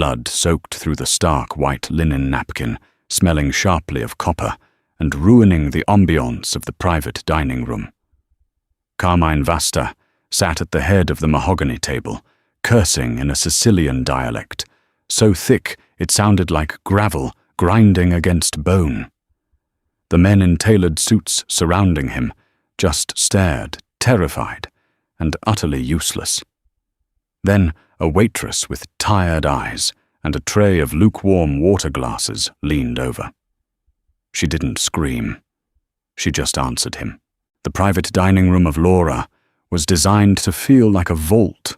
blood soaked through the stark white linen napkin, smelling sharply of copper and ruining the ambiance of the private dining room. Carmine Vasta sat at the head of the mahogany table, cursing in a Sicilian dialect, so thick it sounded like gravel grinding against bone. The men in tailored suits surrounding him just stared, terrified and utterly useless. Then a waitress with tired eyes and a tray of lukewarm water glasses leaned over. She didn't scream. She just answered him. The private dining room of Laura was designed to feel like a vault.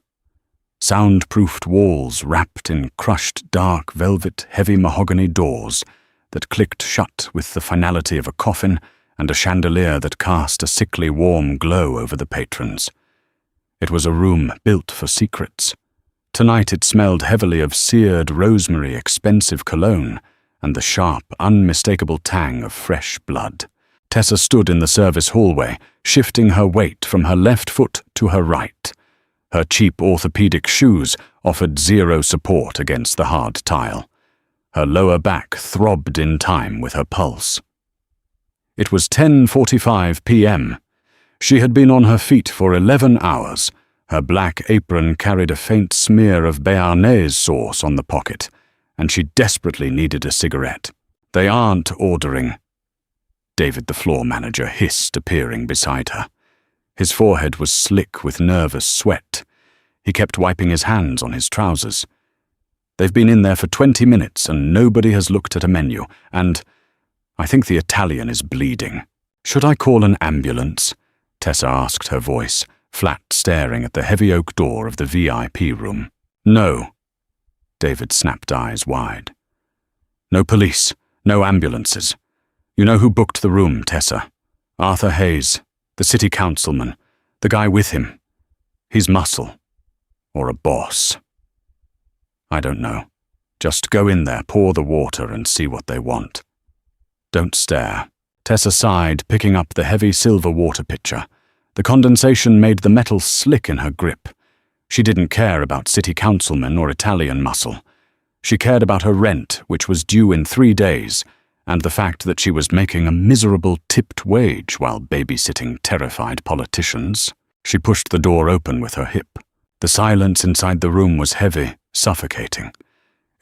Soundproofed walls wrapped in crushed dark velvet heavy mahogany doors that clicked shut with the finality of a coffin and a chandelier that cast a sickly warm glow over the patrons. It was a room built for secrets. Tonight it smelled heavily of seared rosemary expensive cologne and the sharp, unmistakable tang of fresh blood. Tessa stood in the service hallway, shifting her weight from her left foot to her right. Her cheap orthopedic shoes offered zero support against the hard tile. Her lower back throbbed in time with her pulse. It was 10:45 p.m. She had been on her feet for 11 hours. Her black apron carried a faint smear of béarnaise sauce on the pocket, and she desperately needed a cigarette. "They aren't ordering," David the floor manager hissed, appearing beside her. His forehead was slick with nervous sweat. He kept wiping his hands on his trousers. "They've been in there for 20 minutes and nobody has looked at a menu, and I think the Italian is bleeding." "Should I call an ambulance?" Tessa asked, her voice flat, staring at the heavy oak door of the VIP room. "No." David snapped eyes wide. "No police, no ambulances. You know who booked the room, Tessa? Arthur Hayes, the city councilman, the guy with him. He's muscle. Or a boss. I don't know. Just go in there, pour the water, and see what they want. Don't stare." Tessa sighed, picking up the heavy silver water pitcher. The condensation made the metal slick in her grip. She didn't care about city councilmen or Italian muscle. She cared about her rent, which was due in 3 days, and the fact that she was making a miserable tipped wage while babysitting terrified politicians. She pushed the door open with her hip. The silence inside the room was heavy, suffocating.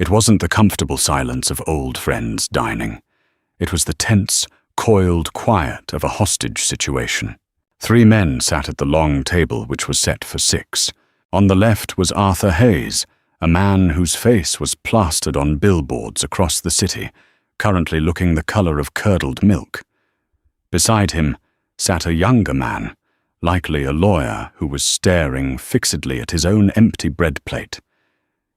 It wasn't the comfortable silence of old friends dining. It was the tense, coiled quiet of a hostage situation. 3 men sat at the long table which was set for 6. On the left was Arthur Hayes, a man whose face was plastered on billboards across the city, currently looking the color of curdled milk. Beside him sat a younger man, likely a lawyer, who was staring fixedly at his own empty bread plate.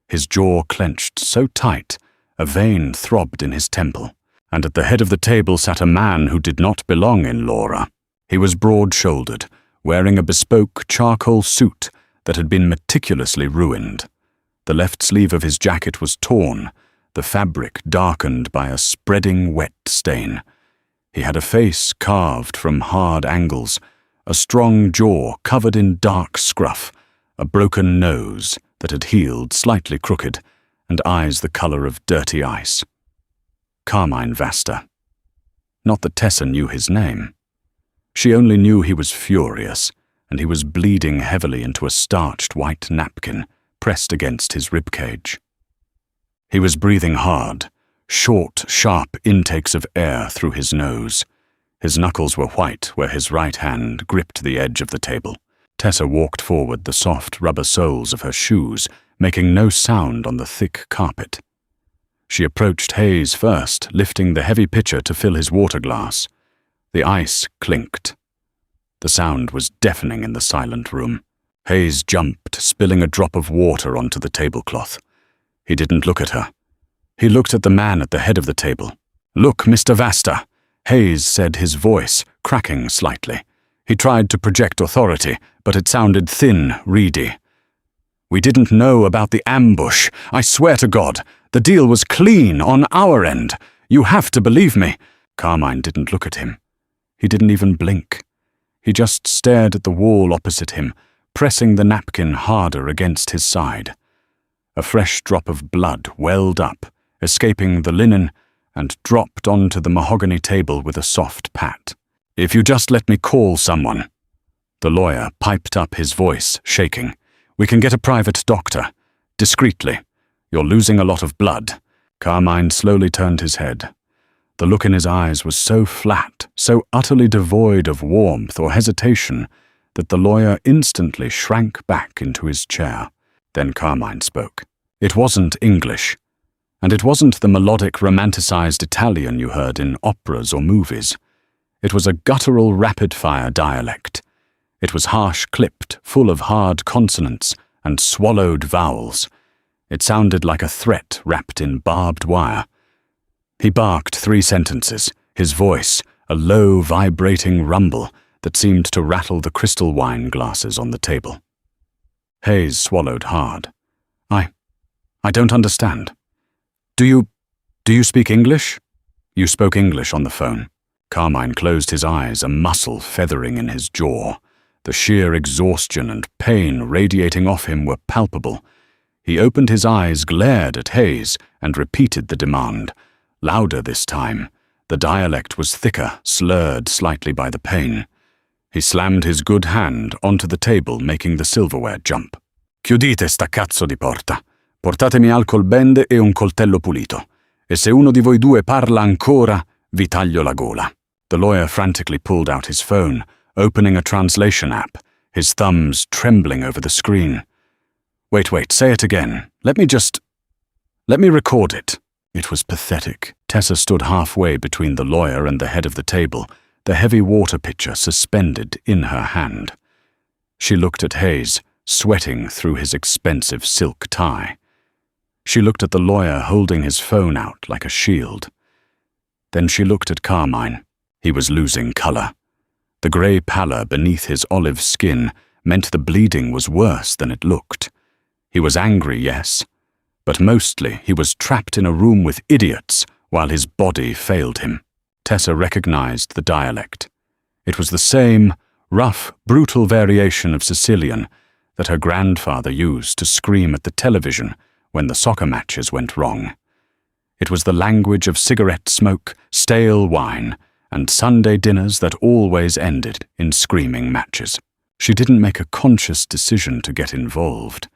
His jaw clenched so tight, a vein throbbed in his temple, and at the head of the table sat a man who did not belong in Laura. He was broad-shouldered, wearing a bespoke charcoal suit that had been meticulously ruined. The left sleeve of his jacket was torn, the fabric darkened by a spreading wet stain. He had a face carved from hard angles, a strong jaw covered in dark scruff, a broken nose that had healed slightly crooked, and eyes the color of dirty ice. Carmine Vasta. Not that Tessa knew his name. She only knew he was furious, and he was bleeding heavily into a starched white napkin pressed against his ribcage. He was breathing hard, short, sharp intakes of air through his nose. His knuckles were white where his right hand gripped the edge of the table. Tessa walked forward, the soft rubber soles of her shoes making no sound on the thick carpet. She approached Hayes first, lifting the heavy pitcher to fill his water glass. The ice clinked. The sound was deafening in the silent room. Hayes jumped, spilling a drop of water onto the tablecloth. He didn't look at her. He looked at the man at the head of the table. "Look, Mr. Vasta," Hayes said, his voice cracking slightly. He tried to project authority, but it sounded thin, reedy. "We didn't know about the ambush. I swear to God, the deal was clean on our end. You have to believe me." Carmine didn't look at him. He didn't even blink. He just stared at the wall opposite him, pressing the napkin harder against his side. A fresh drop of blood welled up, escaping the linen, and dropped onto the mahogany table with a soft pat. "If you just let me call someone." The lawyer piped up, his voice shaking. "We can get a private doctor. Discreetly. You're losing a lot of blood." Carmine slowly turned his head. The look in his eyes was so flat, so utterly devoid of warmth or hesitation, that the lawyer instantly shrank back into his chair. Then Carmine spoke. It wasn't English, and it wasn't the melodic, romanticized Italian you heard in operas or movies. It was a guttural, rapid-fire dialect. It was harsh-clipped, full of hard consonants and swallowed vowels. It sounded like a threat wrapped in barbed wire. He barked 3 sentences, his voice a low, vibrating rumble that seemed to rattle the crystal wine glasses on the table. Hayes swallowed hard. I don't understand. Do you speak English?" "You spoke English on the phone." Carmine closed his eyes, a muscle feathering in his jaw. The sheer exhaustion and pain radiating off him were palpable. He opened his eyes, glared at Hayes, and repeated the demand. Louder this time. The dialect was thicker, slurred slightly by the pain. He slammed his good hand onto the table, making the silverware jump. "Chiudite sta cazzo di porta. Portatemi alcol bende e un coltello pulito. E se uno di voi due parla ancora, vi taglio la gola." The lawyer frantically pulled out his phone, opening a translation app, his thumbs trembling over the screen. Wait, say it again. Let me record it." It was pathetic. Tessa stood halfway between the lawyer and the head of the table, the heavy water pitcher suspended in her hand. She looked at Hayes, sweating through his expensive silk tie. She looked at the lawyer holding his phone out like a shield. Then she looked at Carmine. He was losing color. The grey pallor beneath his olive skin meant the bleeding was worse than it looked. He was angry, yes, but mostly he was trapped in a room with idiots while his body failed him. Tessa recognized the dialect. It was the same rough, brutal variation of Sicilian that her grandfather used to scream at the television when the soccer matches went wrong. It was the language of cigarette smoke, stale wine, and Sunday dinners that always ended in screaming matches. She didn't make a conscious decision to get involved.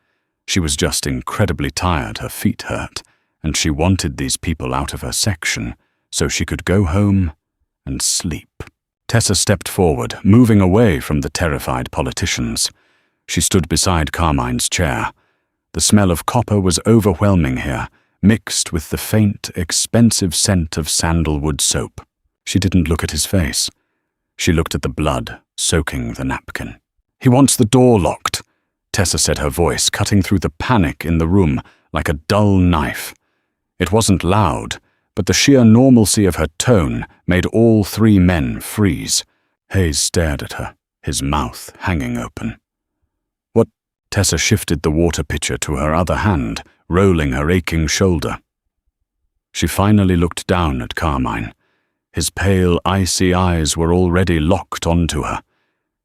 She was just incredibly tired, her feet hurt, and she wanted these people out of her section so she could go home and sleep. Tessa stepped forward, moving away from the terrified politicians. She stood beside Carmine's chair. The smell of copper was overwhelming here, mixed with the faint, expensive scent of sandalwood soap. She didn't look at his face. She looked at the blood soaking the napkin. "He wants the door locked," Tessa said, her voice cutting through the panic in the room like a dull knife. It wasn't loud, but the sheer normalcy of her tone made all 3 men freeze. Hayes stared at her, his mouth hanging open. "What?" Tessa shifted the water pitcher to her other hand, rolling her aching shoulder. She finally looked down at Carmine. His pale, icy eyes were already locked onto her.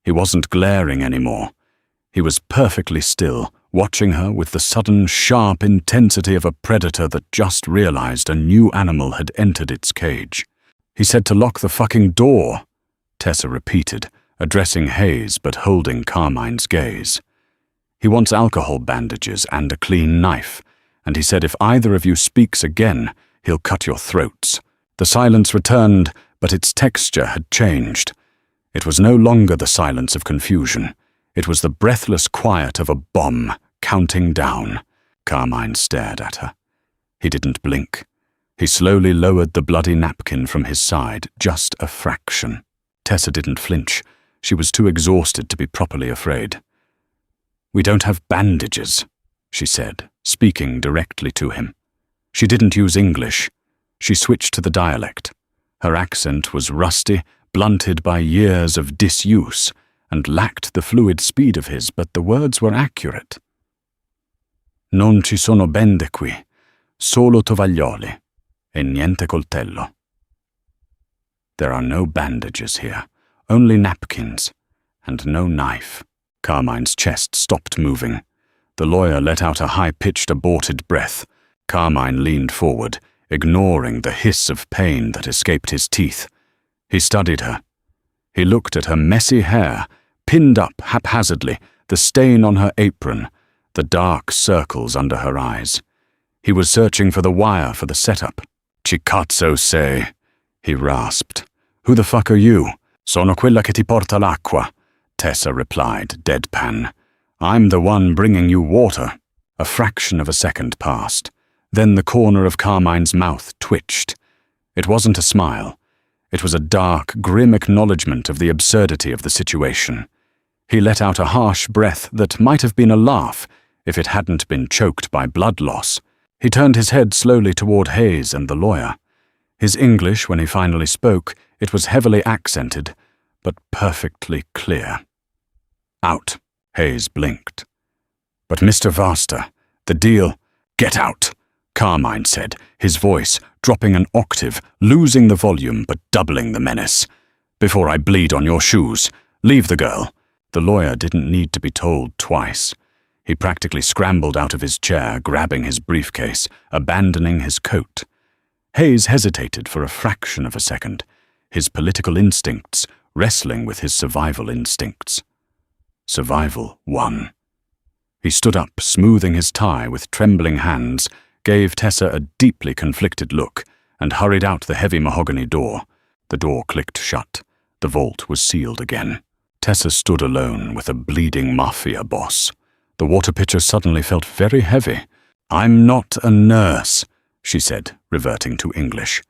He wasn't glaring anymore. He was perfectly still, watching her with the sudden, sharp intensity of a predator that just realized a new animal had entered its cage. "He said to lock the fucking door," Tessa repeated, addressing Hayes but holding Carmine's gaze. "He wants alcohol bandages and a clean knife, and he said if either of you speaks again, he'll cut your throats." The silence returned, but its texture had changed. It was no longer the silence of confusion. It was the breathless quiet of a bomb counting down. Carmine stared at her. He didn't blink. He slowly lowered the bloody napkin from his side, just a fraction. Tessa didn't flinch. She was too exhausted to be properly afraid. "We don't have bandages," she said, speaking directly to him. She didn't use English. She switched to the dialect. Her accent was rusty, blunted by years of disuse, and lacked the fluid speed of his, but the words were accurate. "Non ci sono bende qui, solo tovaglioli, e niente coltello." There are no bandages here, only napkins, and no knife. Carmine's chest stopped moving. The lawyer let out a high-pitched, aborted breath. Carmine leaned forward, ignoring the hiss of pain that escaped his teeth. He studied her. He looked at her messy hair, pinned up haphazardly, the stain on her apron, the dark circles under her eyes. He was searching for the wire for the setup. "Cazzo sei," he rasped. "Who the fuck are you?" "Sono quella che ti porta l'acqua," Tessa replied, deadpan. "I'm the one bringing you water." A fraction of a second passed. Then the corner of Carmine's mouth twitched. It wasn't a smile. It was a dark, grim acknowledgement of the absurdity of the situation. He let out a harsh breath that might have been a laugh if it hadn't been choked by blood loss. He turned his head slowly toward Hayes and the lawyer. His English, when he finally spoke, it was heavily accented, but perfectly clear. "Out," Hayes blinked. "But Mr. Vasta, the deal—" "Get out," Carmine said, his voice dropping an octave, losing the volume but doubling the menace. "Before I bleed on your shoes. Leave the girl." The lawyer didn't need to be told twice. He practically scrambled out of his chair, grabbing his briefcase, abandoning his coat. Hayes hesitated for a fraction of a second, his political instincts wrestling with his survival instincts. Survival won. He stood up, smoothing his tie with trembling hands, gave Tessa a deeply conflicted look, and hurried out the heavy mahogany door. The door clicked shut. The vault was sealed again. Tessa stood alone with a bleeding mafia boss. The water pitcher suddenly felt very heavy. "I'm not a nurse," she said, reverting to English.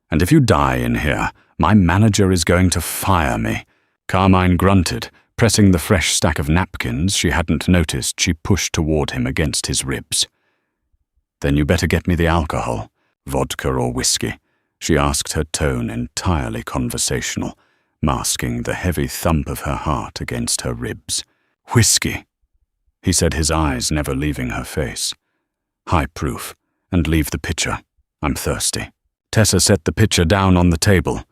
"And if you die in here, my manager is going to fire me." Carmine grunted, pressing the fresh stack of napkins she hadn't noticed she pushed toward him against his ribs. "Then you better get me the alcohol, vodka or whiskey," she asked, her tone entirely conversational, masking the heavy thump of her heart against her ribs. "Whiskey," he said, his eyes never leaving her face. "High proof, and leave the pitcher. I'm thirsty." Tessa set the pitcher down on the table.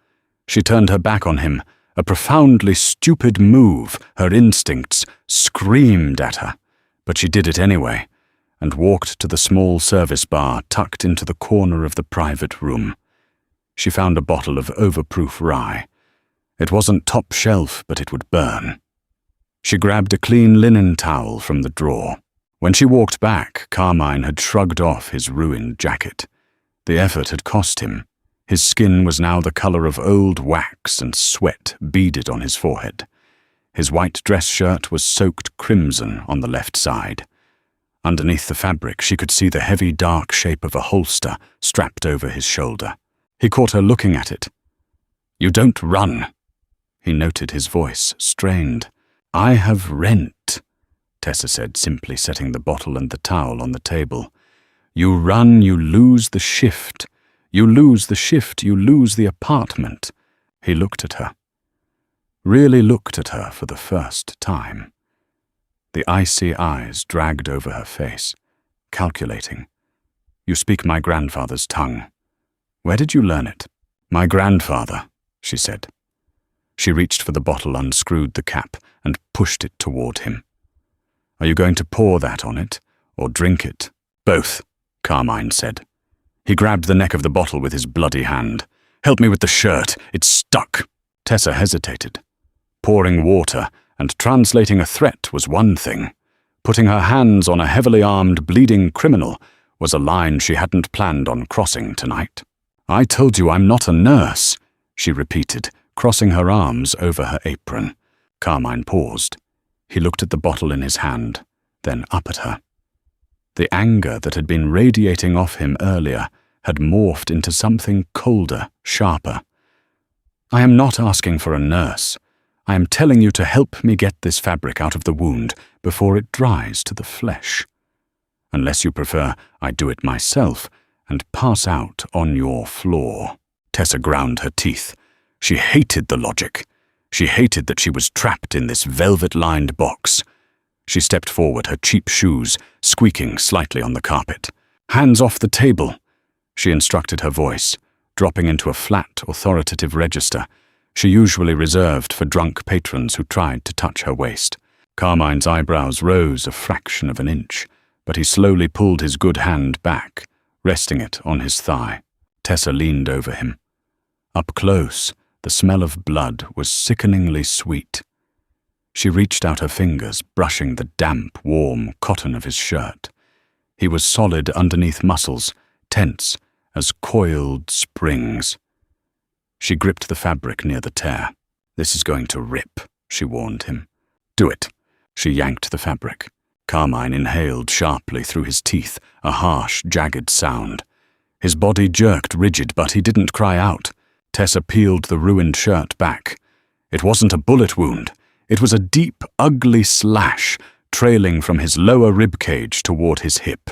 She turned her back on him, a profoundly stupid move. Her instincts screamed at her, but she did it anyway, and walked to the small service bar tucked into the corner of the private room. She found a bottle of overproof rye. It wasn't top shelf, but it would burn. She grabbed a clean linen towel from the drawer. When she walked back, Carmine had shrugged off his ruined jacket. The effort had cost him. His skin was now the color of old wax, and sweat beaded on his forehead. His white dress shirt was soaked crimson on the left side. Underneath the fabric, she could see the heavy, dark shape of a holster strapped over his shoulder. He caught her looking at it. "You don't run." He noted his voice, strained. "I have rent," Tessa said, simply setting the bottle and the towel on the table. "You run, you lose the shift. You lose the shift, you lose the apartment." He looked at her. Really looked at her for the first time. The icy eyes dragged over her face, calculating. "You speak my grandfather's tongue. Where did you learn it?" "My grandfather," she said. She reached for the bottle, unscrewed the cap, and pushed it toward him. "Are you going to pour that on it, or drink it?" "Both," Carmine said. He grabbed the neck of the bottle with his bloody hand. "Help me with the shirt. It's stuck." Tessa hesitated. Pouring water and translating a threat was one thing. Putting her hands on a heavily armed, bleeding criminal was a line she hadn't planned on crossing tonight. "I told you I'm not a nurse," she repeated, crossing her arms over her apron. Carmine paused. He looked at the bottle in his hand, then up at her. The anger that had been radiating off him earlier had morphed into something colder, sharper. "I am not asking for a nurse. I am telling you to help me get this fabric out of the wound before it dries to the flesh. Unless you prefer, I do it myself and pass out on your floor." Tessa ground her teeth. She hated the logic. She hated that she was trapped in this velvet-lined box. She stepped forward, her cheap shoes squeaking slightly on the carpet. "Hands off the table," she instructed, her voice dropping into a flat, authoritative register she usually reserved for drunk patrons who tried to touch her waist. Carmine's eyebrows rose a fraction of an inch, but he slowly pulled his good hand back, resting it on his thigh. Tessa leaned over him. Up close, the smell of blood was sickeningly sweet. She reached out her fingers, brushing the damp, warm cotton of his shirt. He was solid underneath muscles, tense as coiled springs. She gripped the fabric near the tear. "This is going to rip," she warned him. "Do it." She yanked the fabric. Carmine inhaled sharply through his teeth, a harsh, jagged sound. His body jerked rigid, but he didn't cry out. Tessa peeled the ruined shirt back. It wasn't a bullet wound. It was a deep, ugly slash, trailing from his lower ribcage toward his hip.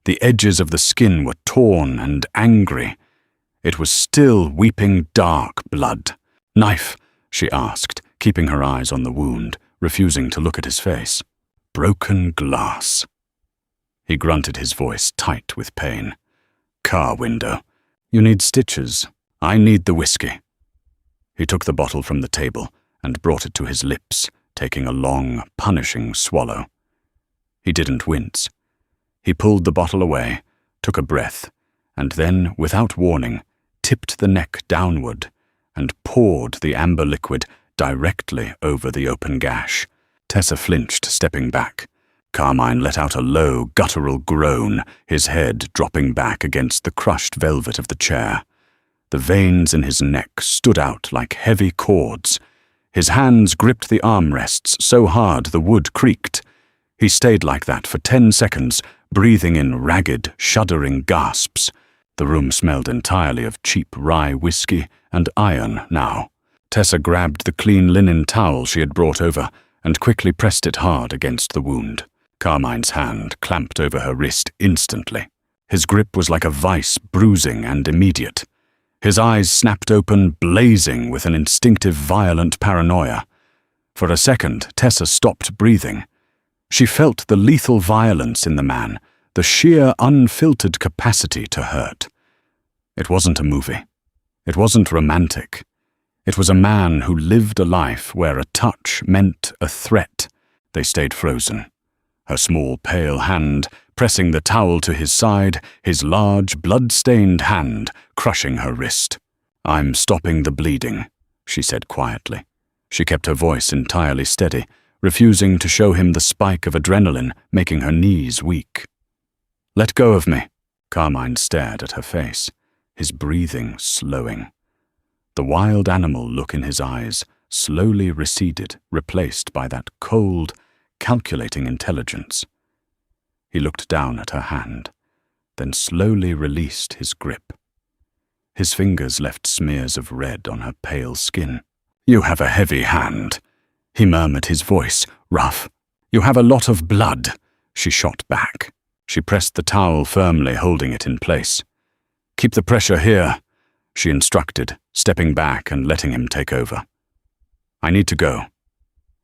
The edges of the skin were torn and angry. It was still weeping dark blood. "Knife?" she asked, keeping her eyes on the wound, refusing to look at his face. "Broken glass." He grunted, his voice tight with pain. "Car window. You need stitches. I need the whiskey." He took the bottle from the table and brought it to his lips, taking a long, punishing swallow. He didn't wince. He pulled the bottle away, took a breath, and then, without warning, tipped the neck downward and poured the amber liquid directly over the open gash. Tessa flinched, stepping back. Carmine let out a low, guttural groan, his head dropping back against the crushed velvet of the chair. The veins in his neck stood out like heavy cords. His hands gripped the armrests so hard the wood creaked. He stayed like that for 10 seconds, breathing in ragged, shuddering gasps. The room smelled entirely of cheap rye whiskey and iron now. Tessa grabbed the clean linen towel she had brought over and quickly pressed it hard against the wound. Carmine's hand clamped over her wrist instantly. His grip was like a vice, bruising and immediate. His eyes snapped open, blazing with an instinctive, violent paranoia. For a second, Tessa stopped breathing. She felt the lethal violence in the man, the sheer, unfiltered capacity to hurt. It wasn't a movie. It wasn't romantic. It was a man who lived a life where a touch meant a threat. They stayed frozen. Her small, pale hand pressing the towel to his side, his large, blood-stained hand crushing her wrist. "I'm stopping the bleeding," she said quietly. She kept her voice entirely steady, refusing to show him the spike of adrenaline making her knees weak. "Let go of me." Carmine stared at her face, his breathing slowing. The wild animal look in his eyes slowly receded, replaced by that cold, calculating intelligence. He looked down at her hand, then slowly released his grip. His fingers left smears of red on her pale skin. "You have a heavy hand," he murmured, his voice rough. "You have a lot of blood," she shot back. She pressed the towel firmly, holding it in place. "Keep the pressure here," she instructed, stepping back and letting him take over. "I need to go.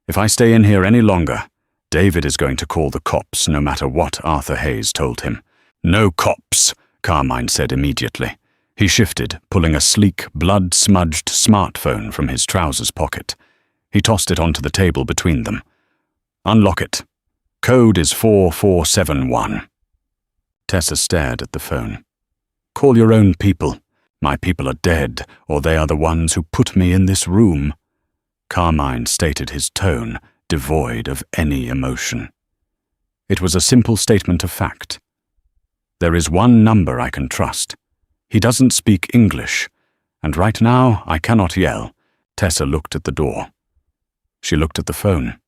If I stay in here any longer, David is going to call the cops, no matter what Arthur Hayes told him." "No cops," Carmine said immediately. He shifted, pulling a sleek, blood-smudged smartphone from his trousers pocket. He tossed it onto the table between them. "Unlock it. Code is 4471. Tessa stared at the phone. "Call your own people. My people are dead, or they are the ones who put me in this room." Carmine stated his tone, devoid of any emotion. It was a simple statement of fact. "There is one number I can trust. He doesn't speak English, and right now I cannot yell." Tessa looked at the door. She looked at the phone.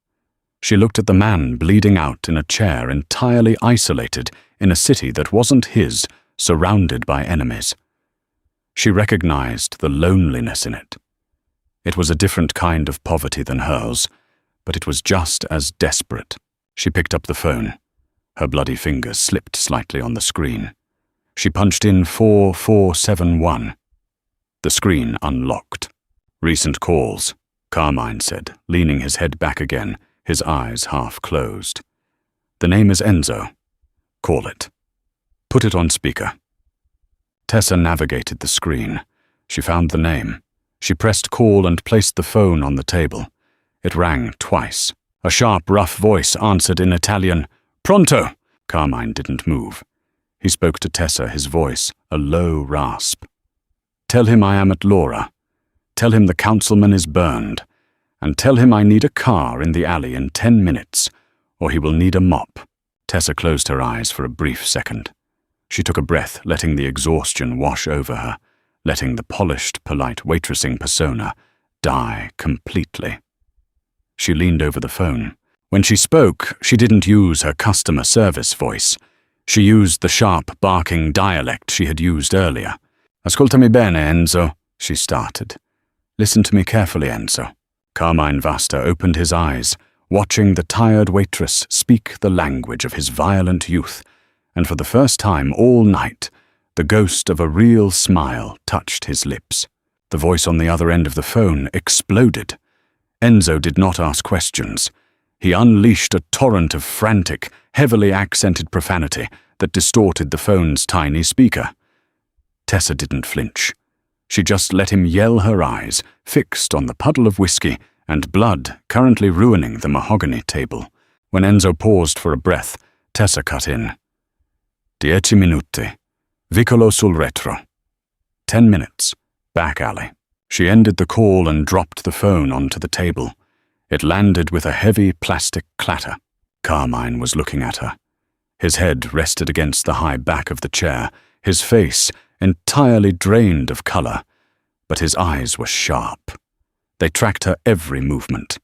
She looked at the man bleeding out in a chair, entirely isolated in a city that wasn't his, surrounded by enemies. She recognized the loneliness in it. It was a different kind of poverty than hers, but it was just as desperate. She picked up the phone. Her bloody fingers slipped slightly on the screen. She punched in 4471. The screen unlocked. "Recent calls," Carmine said, leaning his head back again, his eyes half closed. "The name is Enzo. Call it. Put it on speaker." Tessa navigated the screen. She found the name. She pressed call and placed the phone on the table. It rang twice. A sharp, rough voice answered in Italian, "Pronto!" Carmine didn't move. He spoke to Tessa, his voice a low rasp. "Tell him I am at Laura. Tell him the councilman is burned. And tell him I need a car in the alley in 10 minutes, or he will need a mop." Tessa closed her eyes for a brief second. She took a breath, letting the exhaustion wash over her, letting the polished, polite waitressing persona die completely. She leaned over the phone. When she spoke, she didn't use her customer service voice. She used the sharp, barking dialect she had used earlier. "Ascoltami bene, Enzo," she started. "Listen to me carefully, Enzo." Carmine Vasta opened his eyes, watching the tired waitress speak the language of his violent youth, and for the first time all night, the ghost of a real smile touched his lips. The voice on the other end of the phone exploded. Enzo did not ask questions. He unleashed a torrent of frantic, heavily accented profanity that distorted the phone's tiny speaker. Tessa didn't flinch. She just let him yell, her eyes fixed on the puddle of whiskey and blood currently ruining the mahogany table. When Enzo paused for a breath, Tessa cut in. 10 minuti. Vicolo sul retro. 10 minutes. Back alley. She ended the call and dropped the phone onto the table. It landed with a heavy plastic clatter. Carmine was looking at her. His head rested against the high back of the chair, his face entirely drained of color, but his eyes were sharp. They tracked her every movement.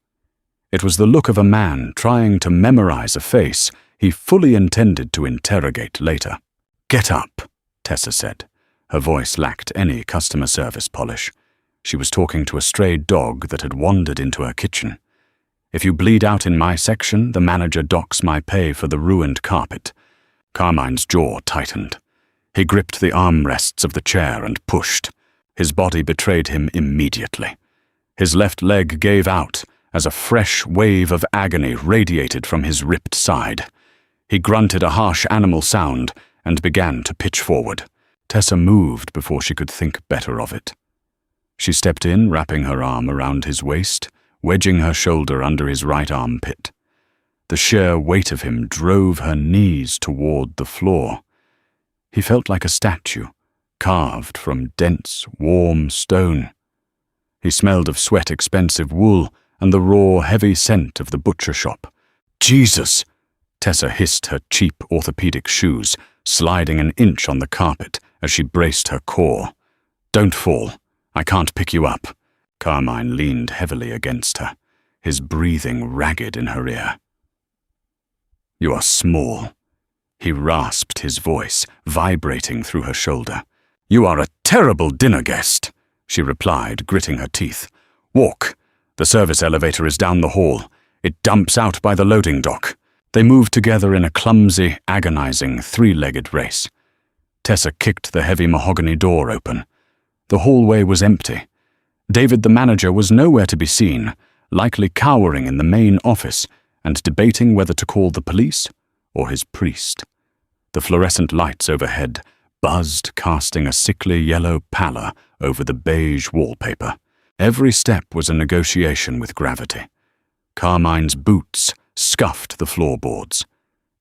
It was the look of a man trying to memorize a face he fully intended to interrogate later. "Get up," Tessa said. Her voice lacked any customer service polish. She was talking to a stray dog that had wandered into her kitchen. "If you bleed out in my section, the manager docks my pay for the ruined carpet." Carmine's jaw tightened. He gripped the armrests of the chair and pushed. His body betrayed him immediately. His left leg gave out as a fresh wave of agony radiated from his ripped side. He grunted a harsh animal sound and began to pitch forward. Tessa moved before she could think better of it. She stepped in, wrapping her arm around his waist, wedging her shoulder under his right armpit. The sheer weight of him drove her knees toward the floor. He felt like a statue, carved from dense, warm stone. He smelled of sweat-expensive wool and the raw, heavy scent of the butcher shop. "Jesus!" Tessa hissed her cheap orthopedic shoes, sliding an inch on the carpet as she braced her core. "Don't fall. I can't pick you up." Carmine leaned heavily against her, his breathing ragged in her ear. "You are small." He rasped his voice, vibrating through her shoulder. "You are a terrible dinner guest," she replied, gritting her teeth. "Walk. The service elevator is down the hall. It dumps out by the loading dock." They moved together in a clumsy, agonizing, three-legged race. Tessa kicked the heavy mahogany door open. The hallway was empty. David the manager was nowhere to be seen, likely cowering in the main office and debating whether to call the police or his priest. The fluorescent lights overhead buzzed, casting a sickly yellow pallor over the beige wallpaper. Every step was a negotiation with gravity. Carmine's boots scuffed the floorboards.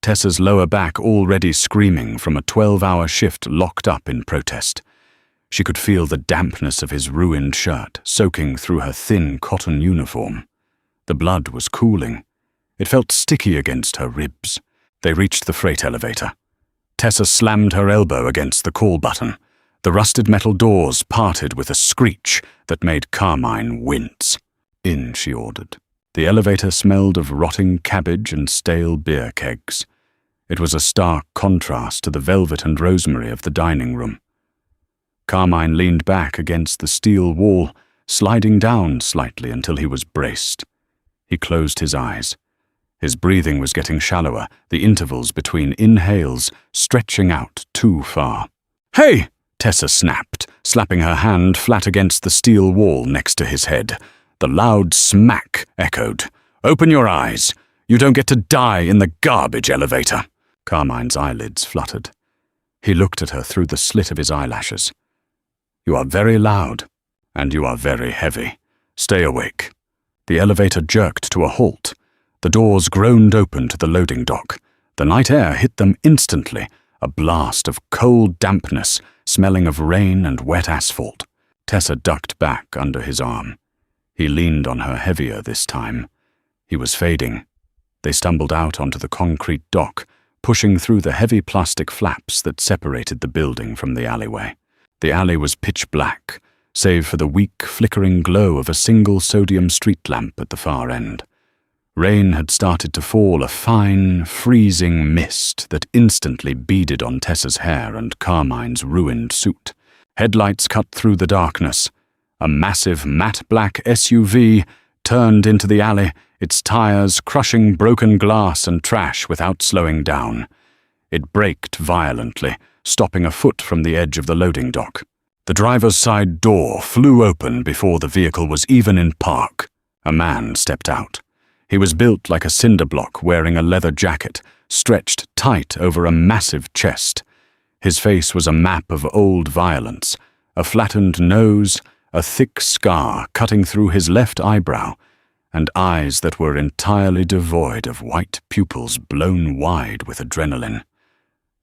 Tessa's lower back already screaming from a 12-hour shift locked up in protest. She could feel the dampness of his ruined shirt soaking through her thin cotton uniform. The blood was cooling. It felt sticky against her ribs. They reached the freight elevator. Tessa slammed her elbow against the call button. The rusted metal doors parted with a screech that made Carmine wince. "In," she ordered. The elevator smelled of rotting cabbage and stale beer kegs. It was a stark contrast to the velvet and rosemary of the dining room. Carmine leaned back against the steel wall, sliding down slightly until he was braced. He closed his eyes. His breathing was getting shallower, the intervals between inhales stretching out too far. "Hey!" Tessa snapped, slapping her hand flat against the steel wall next to his head. The loud smack echoed. "Open your eyes. You don't get to die in the garbage elevator." Carmine's eyelids fluttered. He looked at her through the slit of his eyelashes. "You are very loud, and you are very heavy. Stay awake." The elevator jerked to a halt. The doors groaned open to the loading dock. The night air hit them instantly, a blast of cold dampness, smelling of rain and wet asphalt. Tessa ducked back under his arm. He leaned on her heavier this time. He was fading. They stumbled out onto the concrete dock, pushing through the heavy plastic flaps that separated the building from the alleyway. The alley was pitch black, save for the weak, flickering glow of a single sodium street lamp at the far end. Rain had started to fall, a fine, freezing mist that instantly beaded on Tessa's hair and Carmine's ruined suit. Headlights cut through the darkness. A massive matte black SUV turned into the alley, its tires crushing broken glass and trash without slowing down. It braked violently, stopping a foot from the edge of the loading dock. The driver's side door flew open before the vehicle was even in park. A man stepped out. He was built like a cinder block, wearing a leather jacket, stretched tight over a massive chest. His face was a map of old violence, a flattened nose, a thick scar cutting through his left eyebrow, and eyes that were entirely devoid of white pupils blown wide with adrenaline.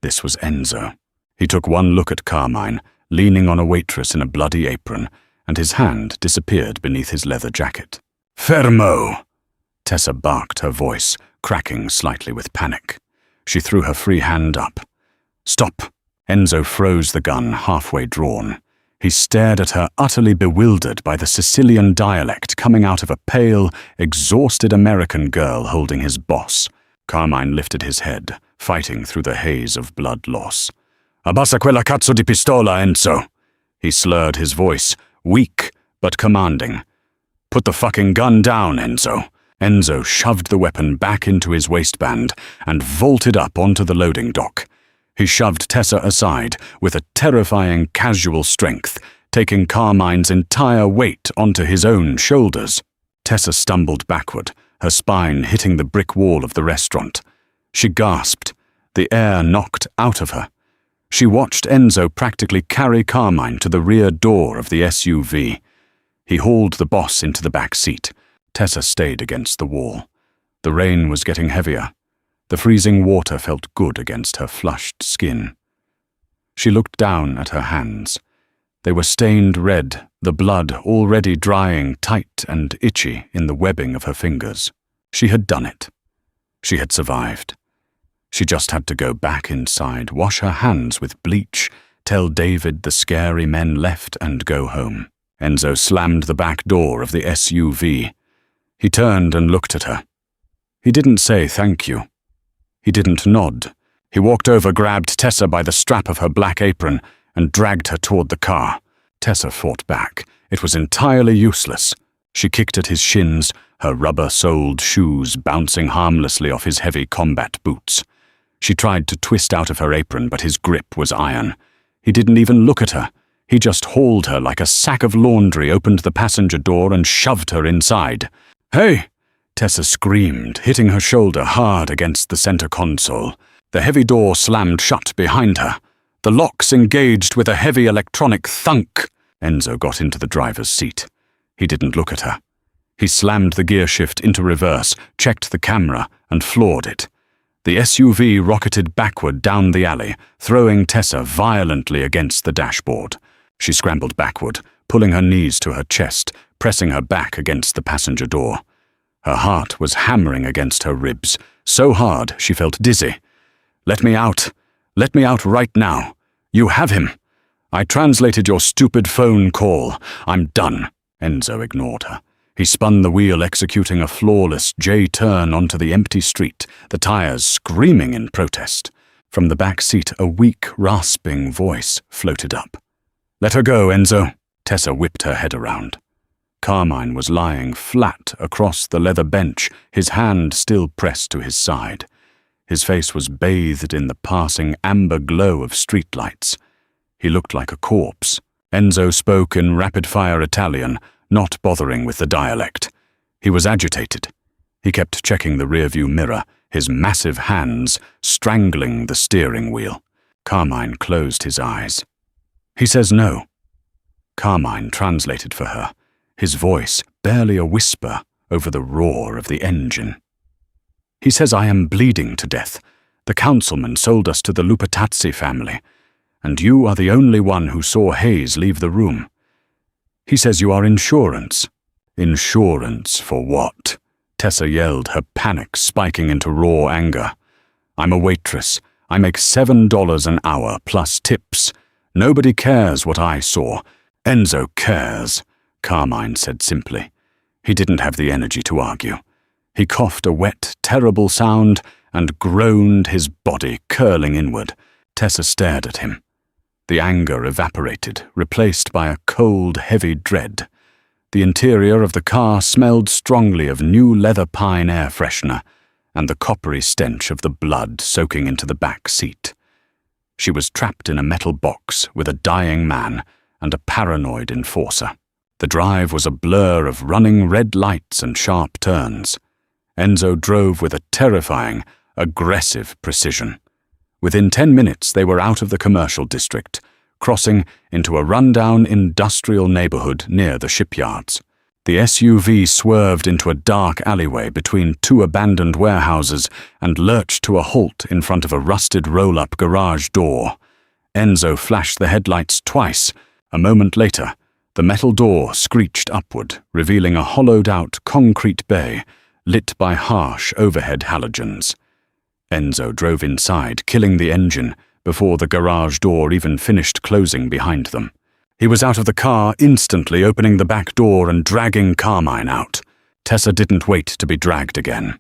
This was Enzo. He took one look at Carmine, leaning on a waitress in a bloody apron, and his hand disappeared beneath his leather jacket. "Fermo!" Tessa barked, her voice cracking slightly with panic. She threw her free hand up. "Stop!" Enzo froze the gun, halfway drawn. He stared at her, utterly bewildered by the Sicilian dialect coming out of a pale, exhausted American girl holding his boss. Carmine lifted his head, fighting through the haze of blood loss. "Abbassa quella cazzo di pistola, Enzo!" He slurred his voice, weak but commanding. "Put the fucking gun down, Enzo." Enzo shoved the weapon back into his waistband and vaulted up onto the loading dock. He shoved Tessa aside with a terrifying casual strength, taking Carmine's entire weight onto his own shoulders. Tessa stumbled backward, her spine hitting the brick wall of the restaurant. She gasped, the air knocked out of her. She watched Enzo practically carry Carmine to the rear door of the SUV. He hauled the boss into the back seat. Tessa stayed against the wall. The rain was getting heavier. The freezing water felt good against her flushed skin. She looked down at her hands. They were stained red, the blood already drying tight and itchy in the webbing of her fingers. She had done it. She had survived. She just had to go back inside, wash her hands with bleach, tell David the scary men left, and go home. Enzo slammed the back door of the SUV. He turned and looked at her. He didn't say thank you. He didn't nod. He walked over, grabbed Tessa by the strap of her black apron, and dragged her toward the car. Tessa fought back. It was entirely useless. She kicked at his shins, her rubber-soled shoes bouncing harmlessly off his heavy combat boots. She tried to twist out of her apron, but his grip was iron. He didn't even look at her. He just hauled her like a sack of laundry, opened the passenger door, and shoved her inside. "Hey!" Tessa screamed, hitting her shoulder hard against the center console. The heavy door slammed shut behind her. The locks engaged with a heavy electronic thunk. Enzo got into the driver's seat. He didn't look at her. He slammed the gear shift into reverse, checked the camera, and floored it. The SUV rocketed backward down the alley, throwing Tessa violently against the dashboard. She scrambled backward, pulling her knees to her chest, pressing her back against the passenger door. Her heart was hammering against her ribs, so hard she felt dizzy. "Let me out. Let me out right now. You have him. I translated your stupid phone call. I'm done." Enzo ignored her. He spun the wheel, executing a flawless J-turn onto the empty street, the tires screaming in protest. From the back seat, a weak, rasping voice floated up. "Let her go, Enzo." Tessa whipped her head around. Carmine was lying flat across the leather bench, his hand still pressed to his side. His face was bathed in the passing amber glow of streetlights. He looked like a corpse. Enzo spoke in rapid-fire Italian, not bothering with the dialect. He was agitated. He kept checking the rearview mirror, his massive hands strangling the steering wheel. Carmine closed his eyes. "He says no." Carmine translated for her, his voice barely a whisper over the roar of the engine. He says I am bleeding to death. The councilman sold us to the Lupatazzi family, and you are the only one who saw Hayes leave the room. He says you are insurance. Insurance for what? Tessa yelled, her panic spiking into raw anger. I'm a waitress. I make $7 an hour plus tips. Nobody cares what I saw. Enzo cares, Carmine said simply. He didn't have the energy to argue. He coughed a wet, terrible sound and groaned, his body curling inward. Tessa stared at him. The anger evaporated, replaced by a cold, heavy dread. The interior of the car smelled strongly of new leather pine air freshener and the coppery stench of the blood soaking into the back seat. She was trapped in a metal box with a dying man and a paranoid enforcer. The drive was a blur of running red lights and sharp turns. Enzo drove with a terrifying, aggressive precision. Within 10 minutes they were out of the commercial district, crossing into a rundown industrial neighborhood near the shipyards. The SUV swerved into a dark alleyway between two abandoned warehouses and lurched to a halt in front of a rusted roll-up garage door. Enzo flashed the headlights twice. A moment later, the metal door screeched upward, revealing a hollowed-out concrete bay lit by harsh overhead halogens. Enzo drove inside, killing the engine before the garage door even finished closing behind them. He was out of the car instantly, opening the back door and dragging Carmine out. Tessa didn't wait to be dragged again.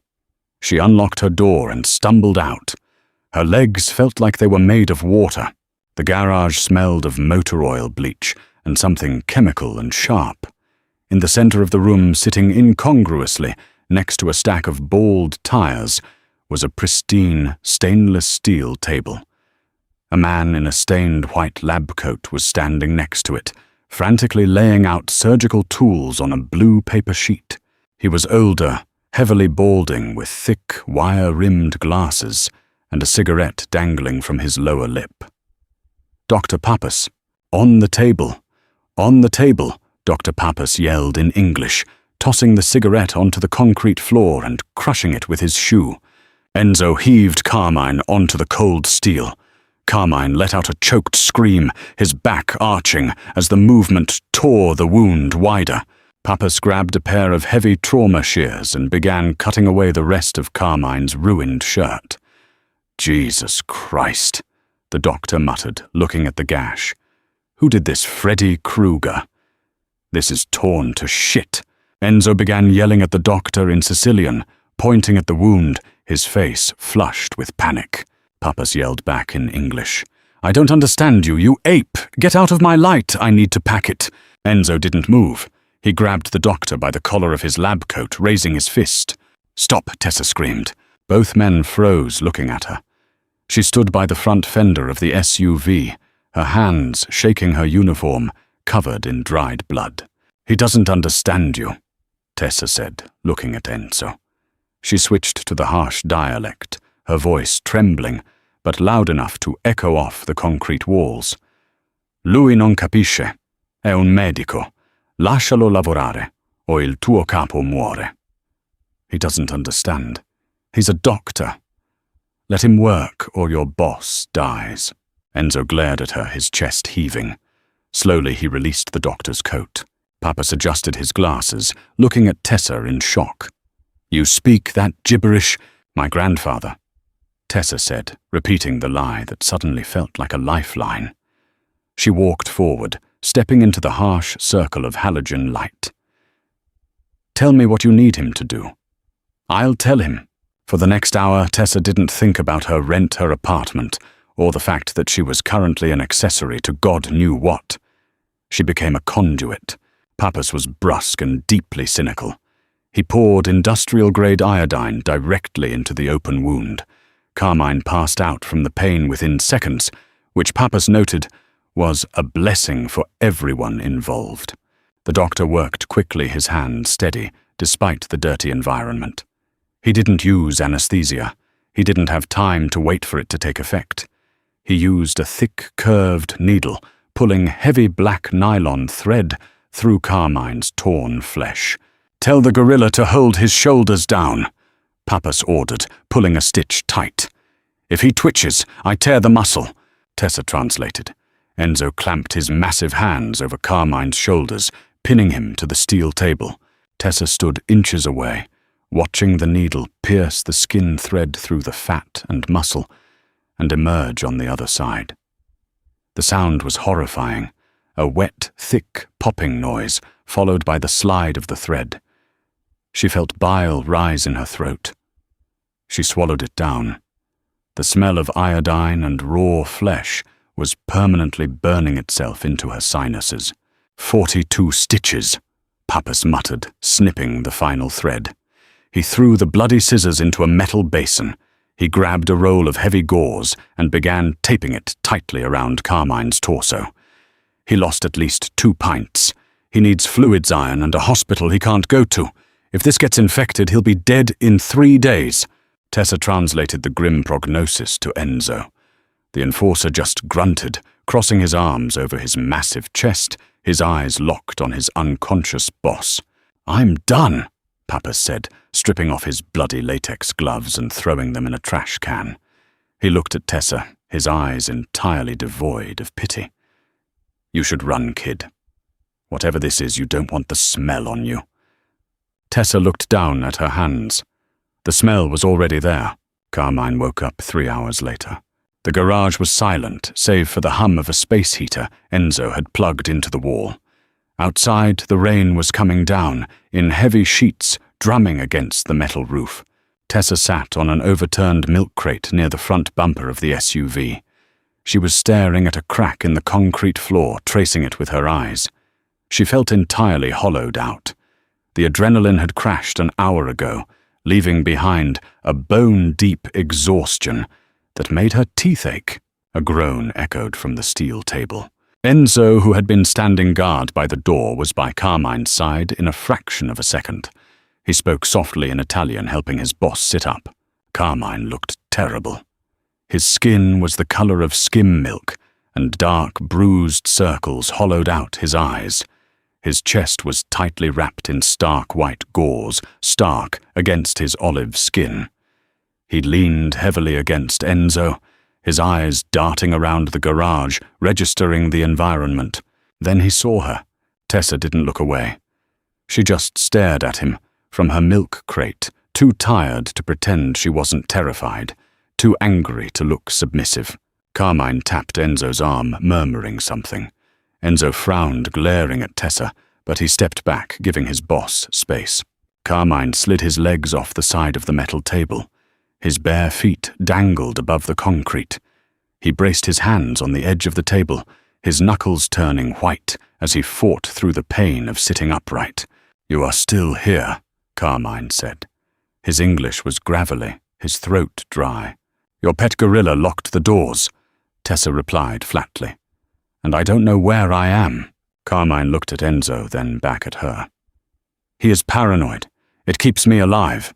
She unlocked her door and stumbled out. Her legs felt like they were made of water. The garage smelled of motor oil bleach and something chemical and sharp. In the center of the room, sitting incongruously next to a stack of bald tires, was a pristine stainless steel table. A man in a stained white lab coat was standing next to it, frantically laying out surgical tools on a blue paper sheet. He was older, heavily balding, with thick, wire-rimmed glasses and a cigarette dangling from his lower lip. Dr. Pappas, on the table, Dr. Pappas yelled in English, tossing the cigarette onto the concrete floor and crushing it with his shoe. Enzo heaved Carmine onto the cold steel. Carmine let out a choked scream, his back arching as the movement tore the wound wider. Pappas grabbed a pair of heavy trauma shears and began cutting away the rest of Carmine's ruined shirt. Jesus Christ, the doctor muttered, looking at the gash. Who did this, Freddy Krueger? This is torn to shit. Enzo began yelling at the doctor in Sicilian, pointing at the wound, his face flushed with panic. Pappas yelled back in English. I don't understand you, you ape! Get out of my light, I need to pack it. Enzo didn't move. He grabbed the doctor by the collar of his lab coat, raising his fist. Stop, Tessa screamed. Both men froze, looking at her. She stood by the front fender of the SUV, her hands shaking her uniform, covered in dried blood. He doesn't understand you, Tessa said, looking at Enzo. She switched to the harsh dialect, her voice trembling, but loud enough to echo off the concrete walls. Lui non capisce. È un medico. Lascialo lavorare, o il tuo capo muore. He doesn't understand. He's a doctor. Let him work, or your boss dies. Enzo glared at her, his chest heaving. Slowly he released the doctor's coat. Pappas adjusted his glasses, looking at Tessa in shock. You speak that gibberish? My grandfather, Tessa said, repeating the lie that suddenly felt like a lifeline. She walked forward, stepping into the harsh circle of halogen light. Tell me what you need him to do. I'll tell him. For the next hour, Tessa didn't think about her rent, her apartment, or the fact that she was currently an accessory to God knew what. She became a conduit. Pappas was brusque and deeply cynical. He poured industrial-grade iodine directly into the open wound. Carmine passed out from the pain within seconds, which Pappas noted was a blessing for everyone involved. The doctor worked quickly, his hand steady, despite the dirty environment. He didn't use anesthesia. He didn't have time to wait for it to take effect. He used a thick, curved needle, pulling heavy black nylon thread through Carmine's torn flesh. Tell the gorilla to hold his shoulders down. Pappas ordered, pulling a stitch tight. "If he twitches, I tear the muscle," Tessa translated. Enzo clamped his massive hands over Carmine's shoulders, pinning him to the steel table. Tessa stood inches away, watching the needle pierce the skin thread through the fat and muscle and emerge on the other side. The sound was horrifying, a wet, thick popping noise followed by the slide of the thread. She felt bile rise in her throat. She swallowed it down. The smell of iodine and raw flesh was permanently burning itself into her sinuses. 42 stitches, Pappas muttered, snipping the final thread. He threw the bloody scissors into a metal basin. He grabbed a roll of heavy gauze and began taping it tightly around Carmine's torso. He lost at least 2 pints. He needs fluids iron and a hospital he can't go to. If this gets infected, he'll be dead in 3 days. Tessa translated the grim prognosis to Enzo. The enforcer just grunted, crossing his arms over his massive chest, his eyes locked on his unconscious boss. "I'm done," Pappas said, stripping off his bloody latex gloves and throwing them in a trash can. He looked at Tessa, his eyes entirely devoid of pity. "You should run, kid. Whatever this is, you don't want the smell on you." Tessa looked down at her hands. The smell was already there. Carmine woke up 3 hours later. The garage was silent, save for the hum of a space heater Enzo had plugged into the wall. Outside, the rain was coming down, in heavy sheets drumming against the metal roof. Tessa sat on an overturned milk crate near the front bumper of the SUV. She was staring at a crack in the concrete floor, tracing it with her eyes. She felt entirely hollowed out. The adrenaline had crashed an hour ago, leaving behind a bone-deep exhaustion that made her teeth ache. A groan echoed from the steel table. Enzo, who had been standing guard by the door, was by Carmine's side in a fraction of a second. He spoke softly in Italian, helping his boss sit up. Carmine looked terrible. His skin was the color of skim milk, and dark, bruised circles hollowed out his eyes. His chest was tightly wrapped in stark white gauze, stark against his olive skin. He leaned heavily against Enzo, his eyes darting around the garage, registering the environment. Then he saw her. Tessa didn't look away. She just stared at him, from her milk crate, too tired to pretend she wasn't terrified, too angry to look submissive. Carmine tapped Enzo's arm, murmuring something. Enzo frowned, glaring at Tessa, but he stepped back, giving his boss space. Carmine slid his legs off the side of the metal table. His bare feet dangled above the concrete. He braced his hands on the edge of the table, his knuckles turning white as he fought through the pain of sitting upright. "You are still here," Carmine said. His English was gravelly, his throat dry. "Your pet gorilla locked the doors," Tessa replied flatly. "And I don't know where I am." Carmine looked at Enzo, then back at her. "He is paranoid. It keeps me alive.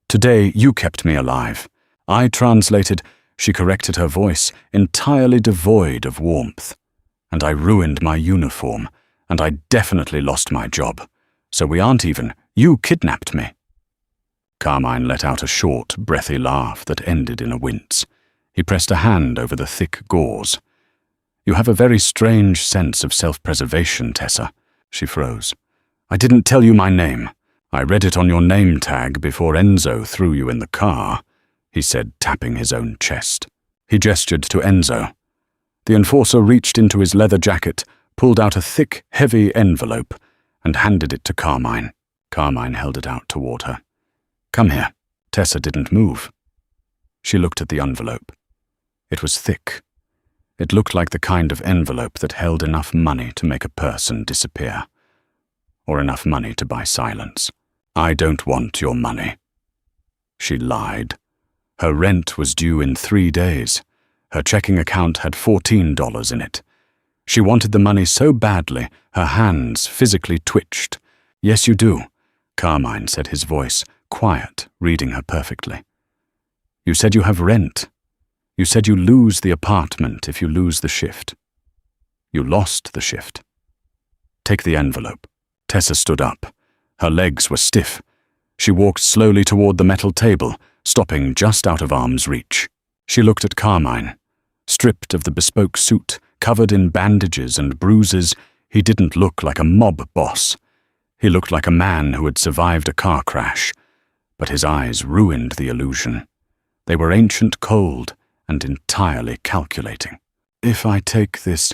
Today you kept me alive." I translated, she corrected her voice, entirely devoid of warmth. "And I ruined my uniform, and I definitely lost my job. So we aren't even. You kidnapped me." Carmine let out a short, breathy laugh that ended in a wince. He pressed a hand over the thick gauze. "You have a very strange sense of self-preservation, Tessa." She froze. "I didn't tell you my name. I read it on your name tag before Enzo threw you in the car," he said, tapping his own chest. He gestured to Enzo. The enforcer reached into his leather jacket, pulled out a thick, heavy envelope, and handed it to Carmine. Carmine held it out toward her. "Come here." Tessa didn't move. She looked at the envelope. It was thick. It looked like the kind of envelope that held enough money to make a person disappear. Or enough money to buy silence. "I don't want your money." She lied. Her rent was due in 3 days. Her checking account had $14 in it. She wanted the money so badly, her hands physically twitched. "Yes, you do," Carmine said, his voice quiet, reading her perfectly. "You said you have rent. You said you lose the apartment if you lose the shift. You lost the shift. Take the envelope." Tessa stood up. Her legs were stiff. She walked slowly toward the metal table, stopping just out of arm's reach. She looked at Carmine. Stripped of the bespoke suit, covered in bandages and bruises, he didn't look like a mob boss. He looked like a man who had survived a car crash, but his eyes ruined the illusion. They were ancient cold and entirely calculating. "If I take this,"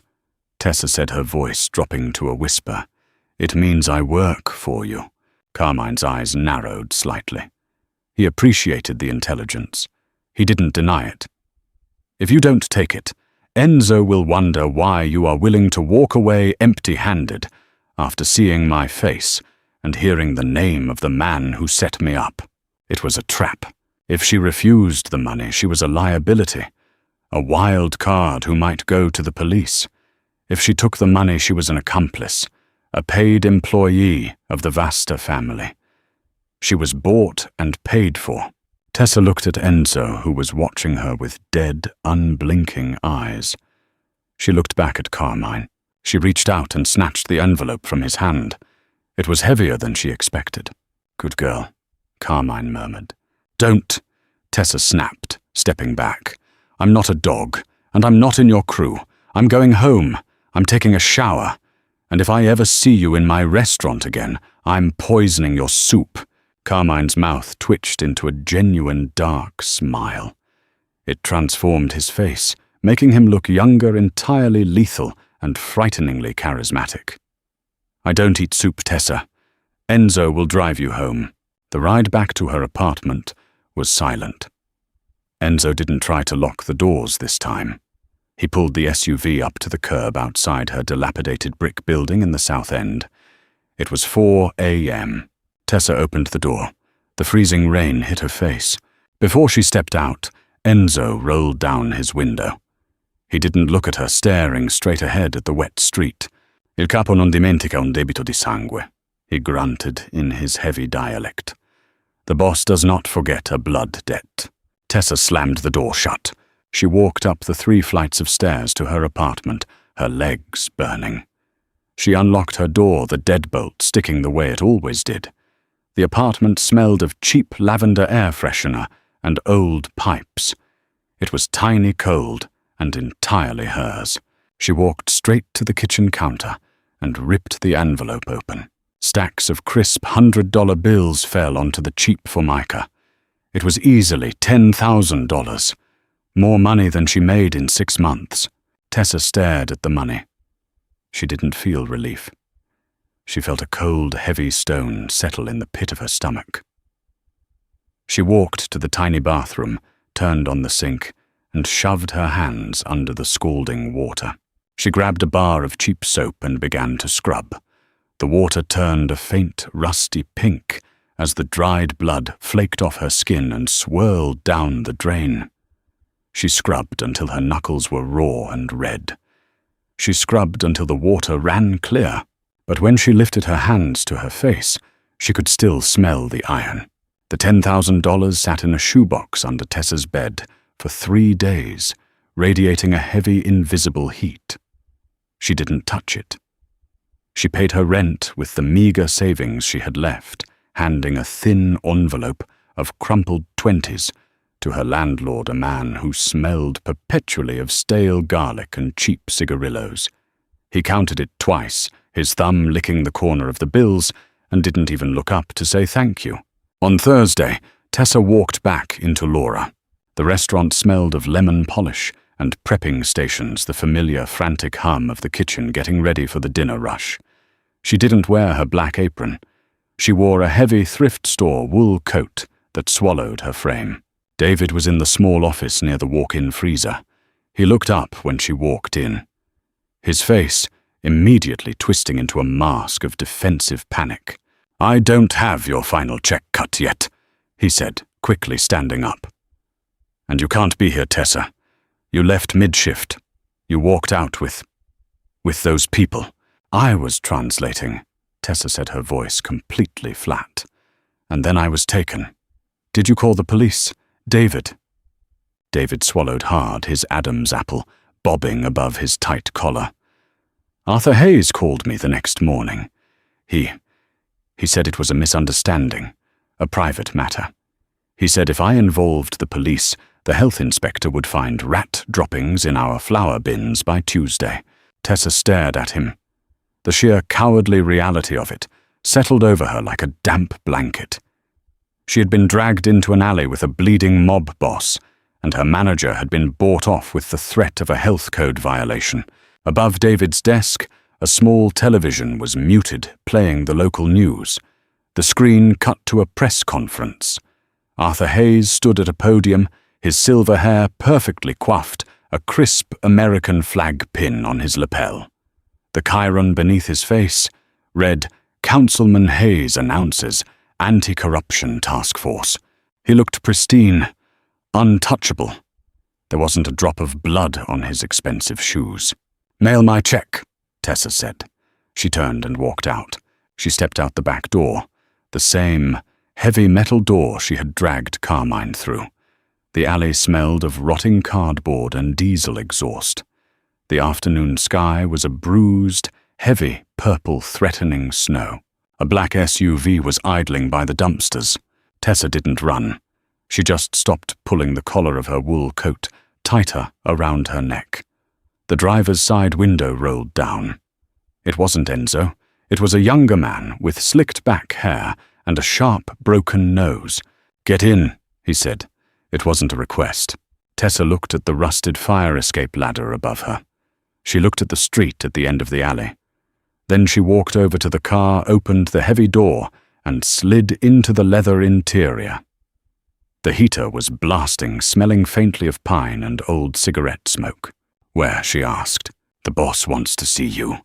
Tessa said, her voice dropping to a whisper, "it means I work for you." Carmine's eyes narrowed slightly. He appreciated the intelligence. He didn't deny it. "If you don't take it, Enzo will wonder why you are willing to walk away empty-handed after seeing my face and hearing the name of the man who set me up." It was a trap. If she refused the money, she was a liability, a wild card who might go to the police. If she took the money, she was an accomplice, a paid employee of the Vasta family. She was bought and paid for. Tessa looked at Enzo, who was watching her with dead, unblinking eyes. She looked back at Carmine. She reached out and snatched the envelope from his hand. It was heavier than she expected. "Good girl," Carmine murmured. "Don't," Tessa snapped, stepping back. "I'm not a dog, and I'm not in your crew. I'm going home. I'm taking a shower. And if I ever see you in my restaurant again, I'm poisoning your soup." Carmine's mouth twitched into a genuine dark smile. It transformed his face, making him look younger, entirely lethal, and frighteningly charismatic. "I don't eat soup, Tessa. Enzo will drive you home." The ride back to her apartment was silent. Enzo didn't try to lock the doors this time. He pulled the SUV up to the curb outside her dilapidated brick building in the South End. It was 4 a.m. Tessa opened the door. The freezing rain hit her face. Before she stepped out, Enzo rolled down his window. He didn't look at her, staring straight ahead at the wet street. "Il capo non dimentica un debito di sangue," he grunted in his heavy dialect. "The boss does not forget a blood debt." Tessa slammed the door shut. She walked up the 3 flights of stairs to her apartment, her legs burning. She unlocked her door, the deadbolt sticking the way it always did. The apartment smelled of cheap lavender air freshener and old pipes. It was tiny cold and entirely hers. She walked straight to the kitchen counter and ripped the envelope open. Stacks of crisp $100 bills fell onto the cheap formica. It was easily $10,000, more money than she made in 6 months. Tessa stared at the money. She didn't feel relief. She felt a cold, heavy stone settle in the pit of her stomach. She walked to the tiny bathroom, turned on the sink, and shoved her hands under the scalding water. She grabbed a bar of cheap soap and began to scrub. The water turned a faint, rusty pink as the dried blood flaked off her skin and swirled down the drain. She scrubbed until her knuckles were raw and red. She scrubbed until the water ran clear, but when she lifted her hands to her face, she could still smell the iron. The $10,000 sat in a shoebox under Tessa's bed for 3 days, radiating a heavy, invisible heat. She didn't touch it. She paid her rent with the meager savings she had left, handing a thin envelope of crumpled 20s to her landlord, a man who smelled perpetually of stale garlic and cheap cigarillos. He counted it twice, his thumb licking the corner of the bills, and didn't even look up to say thank you. On Thursday, Tessa walked back into Laura. The restaurant smelled of lemon polish and prepping stations, the familiar frantic hum of the kitchen getting ready for the dinner rush. She didn't wear her black apron. She wore a heavy thrift store wool coat that swallowed her frame. David was in the small office near the walk-in freezer. He looked up when she walked in. His face immediately twisting into a mask of defensive panic. "I don't have your final check cut yet," he said, quickly standing up. "And you can't be here, Tessa. You left mid-shift. You walked out with those people." "I was translating," Tessa said, her voice completely flat. "And then I was taken." "Did you call the police? David?" David swallowed hard, his Adam's apple bobbing above his tight collar. "Arthur Hayes called me the next morning. He said it was a misunderstanding, a private matter. He said if I involved the police, the health inspector would find rat droppings in our flower bins by Tuesday. Tessa stared at him. The sheer cowardly reality of it settled over her like a damp blanket. She had been dragged into an alley with a bleeding mob boss, and her manager had been bought off with the threat of a health code violation. Above David's desk, a small television was muted, playing the local news. The screen cut to a press conference. Arthur Hayes stood at a podium, his silver hair perfectly coiffed, a crisp American flag pin on his lapel. The chyron beneath his face read, "Councilman Hayes announces Anti-Corruption Task Force." He looked pristine, untouchable. There wasn't a drop of blood on his expensive shoes. "Mail my check," Tessa said. She turned and walked out. She stepped out the back door, the same heavy metal door she had dragged Carmine through. The alley smelled of rotting cardboard and diesel exhaust. The afternoon sky was a bruised, heavy, purple, threatening snow. A black SUV was idling by the dumpsters. Tessa didn't run. She just stopped pulling the collar of her wool coat tighter around her neck. The driver's side window rolled down. It wasn't Enzo. It was a younger man with slicked back hair and a sharp, broken nose. "Get in," he said. It wasn't a request. Tessa looked at the rusted fire escape ladder above her. She looked at the street at the end of the alley. Then she walked over to the car, opened the heavy door, and slid into the leather interior. The heater was blasting, smelling faintly of pine and old cigarette smoke. "Where?" she asked. "The boss wants to see you,"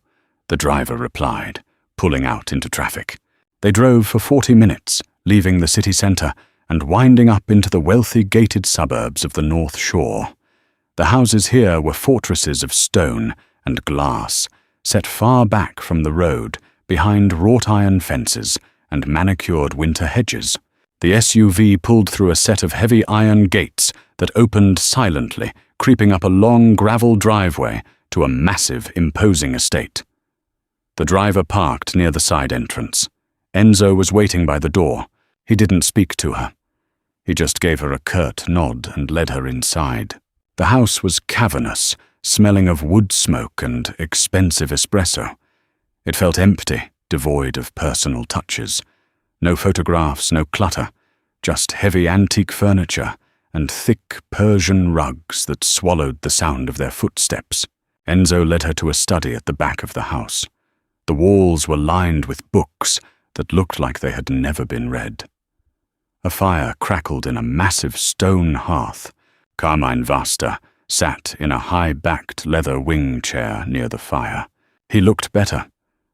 the driver replied, pulling out into traffic. They drove for 40 minutes, leaving the city centre and winding up into the wealthy gated suburbs of the North Shore. The houses here were fortresses of stone and glass, set far back from the road, behind wrought iron fences and manicured winter hedges. The SUV pulled through a set of heavy iron gates that opened silently, creeping up a long gravel driveway to a massive, imposing estate. The driver parked near the side entrance. Enzo was waiting by the door. He didn't speak to her. He just gave her a curt nod and led her inside. The house was cavernous, smelling of wood smoke and expensive espresso. It felt empty, devoid of personal touches. No photographs, no clutter, just heavy antique furniture and thick Persian rugs that swallowed the sound of their footsteps. Enzo led her to a study at the back of the house. The walls were lined with books that looked like they had never been read. A fire crackled in a massive stone hearth. Carmine Vasta sat in a high-backed leather wing chair near the fire. He looked better,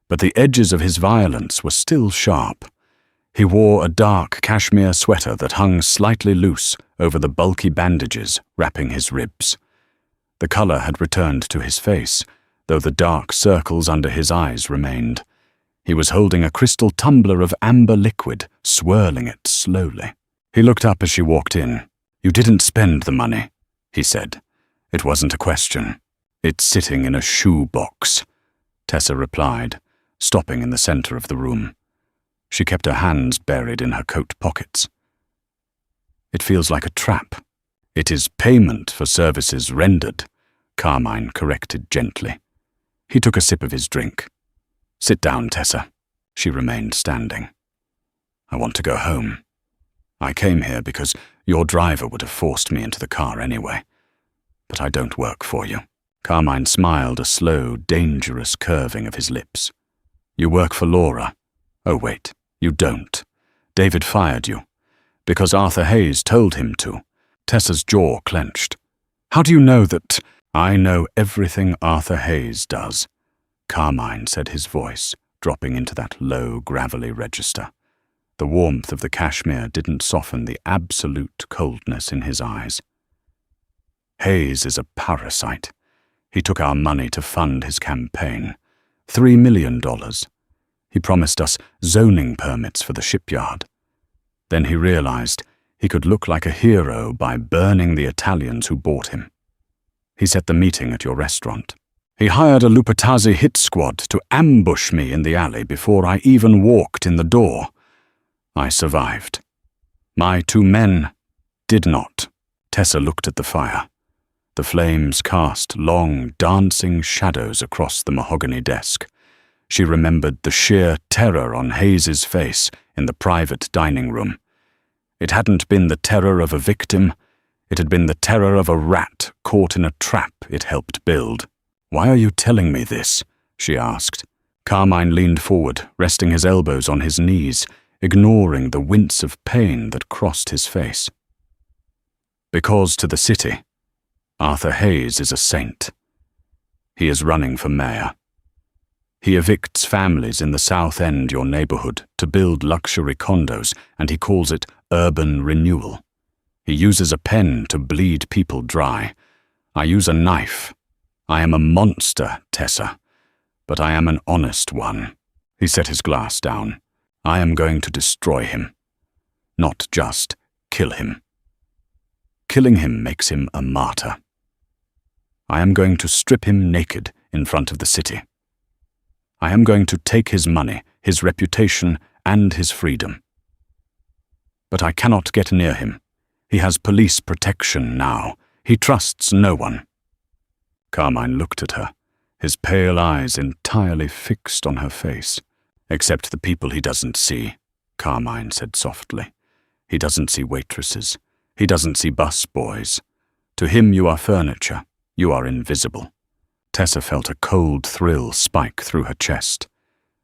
but the edges of his violence were still sharp. He wore a dark cashmere sweater that hung slightly loose over the bulky bandages wrapping his ribs. The color had returned to his face, though the dark circles under his eyes remained. He was holding a crystal tumbler of amber liquid, swirling it slowly. He looked up as she walked in. "You didn't spend the money," he said. "It wasn't a question. It's sitting in a shoe box," Tessa replied, stopping in the center of the room. She kept her hands buried in her coat pockets. "It feels like a trap." "It is payment for services rendered," Carmine corrected gently. He took a sip of his drink. "Sit down, Tessa." She remained standing. "I want to go home. I came here because your driver would have forced me into the car anyway. But I don't work for you." Carmine smiled, a slow, dangerous curving of his lips. "You work for Laura. Oh, wait, you don't. David fired you. Because Arthur Hayes told him to." Tessa's jaw clenched. "How do you know that?" "I know everything Arthur Hayes does," Carmine said, his voice dropping into that low, gravelly register. The warmth of the cashmere didn't soften the absolute coldness in his eyes. "Hayes is a parasite. He took our money to fund his campaign. $3 million. He promised us zoning permits for the shipyard. Then he realized he could look like a hero by burning the Italians who bought him. He set the meeting at your restaurant. He hired a Lupatazzi hit squad to ambush me in the alley before I even walked in the door. I survived. My 2 men did not. Tessa looked at the fire. The flames cast long, dancing shadows across the mahogany desk. She remembered the sheer terror on Hayes's face in the private dining room. It hadn't been the terror of a victim. It had been the terror of a rat caught in a trap it helped build. "Why are you telling me this?" she asked. Carmine leaned forward, resting his elbows on his knees, ignoring the wince of pain that crossed his face. "Because to the city, Arthur Hayes is a saint. He is running for mayor. He evicts families in the South End, your neighborhood, to build luxury condos, and he calls it urban renewal. He uses a pen to bleed people dry. I use a knife. I am a monster, Tessa, but I am an honest one." He set his glass down. "I am going to destroy him. Not just kill him. Killing him makes him a martyr. I am going to strip him naked in front of the city. I am going to take his money, his reputation, and his freedom. But I cannot get near him. He has police protection now. He trusts no one." Carmine looked at her, his pale eyes entirely fixed on her face. "Except the people he doesn't see," Carmine said softly. "He doesn't see waitresses. He doesn't see bus boys. To him you are furniture. You are invisible." Tessa felt a cold thrill spike through her chest.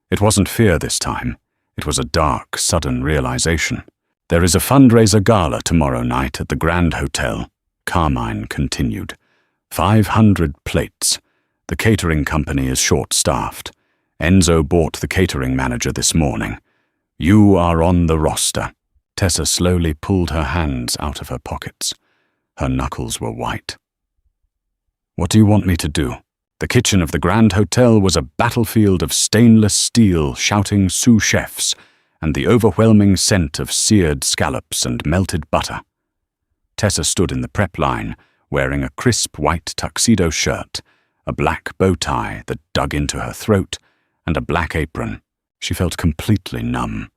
It wasn't fear this time. It was a dark, sudden realization. "There is a fundraiser gala tomorrow night at the Grand Hotel," Carmine continued. 500 plates. The catering company is short-staffed. Enzo bought the catering manager this morning. You are on the roster." Tessa slowly pulled her hands out of her pockets. Her knuckles were white. "What do you want me to do?" The kitchen of the Grand Hotel was a battlefield of stainless steel shouting sous chefs and the overwhelming scent of seared scallops and melted butter. Tessa stood in the prep line, wearing a crisp white tuxedo shirt, a black bow tie that dug into her throat, and a black apron. She felt completely numb.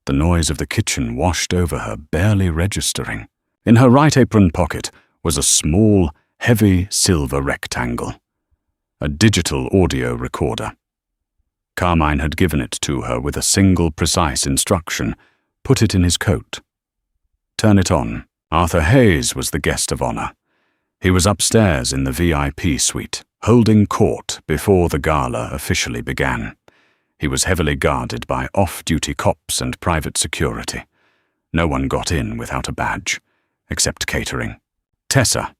The noise of the kitchen washed over her, barely registering. In her right apron pocket was a small, heavy silver rectangle. A digital audio recorder. Carmine had given it to her with a single precise instruction: put it in his coat. Turn it on. Arthur Hayes was the guest of honor. He was upstairs in the VIP suite, holding court before the gala officially began. He was heavily guarded by off-duty cops and private security. No one got in without a badge, except catering. Tessa.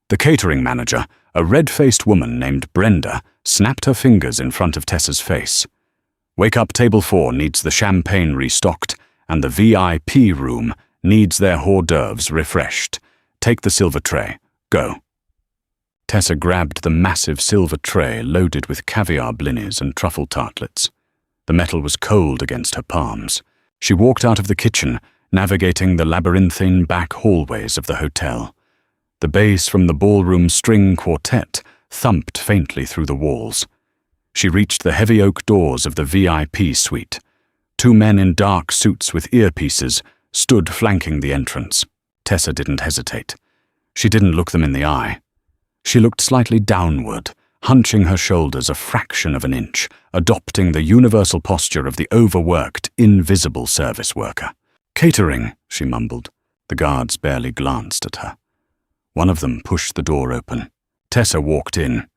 The catering manager, a red-faced woman named Brenda, snapped her fingers in front of Tessa's face. "Wake Up Table 4 needs the champagne restocked, and the VIP room needs their hors d'oeuvres refreshed. Take the silver tray. Go." Tessa grabbed the massive silver tray loaded with caviar blinis and truffle tartlets. The metal was cold against her palms. She walked out of the kitchen, navigating the labyrinthine back hallways of the hotel. The bass from the ballroom string quartet thumped faintly through the walls. She reached the heavy oak doors of the VIP suite. 2 men in dark suits with earpieces stood flanking the entrance. Tessa didn't hesitate. She didn't look them in the eye. She looked slightly downward, hunching her shoulders a fraction of an inch, adopting the universal posture of the overworked, invisible service worker. "Catering," she mumbled. The guards barely glanced at her. One of them pushed the door open. Tessa walked in.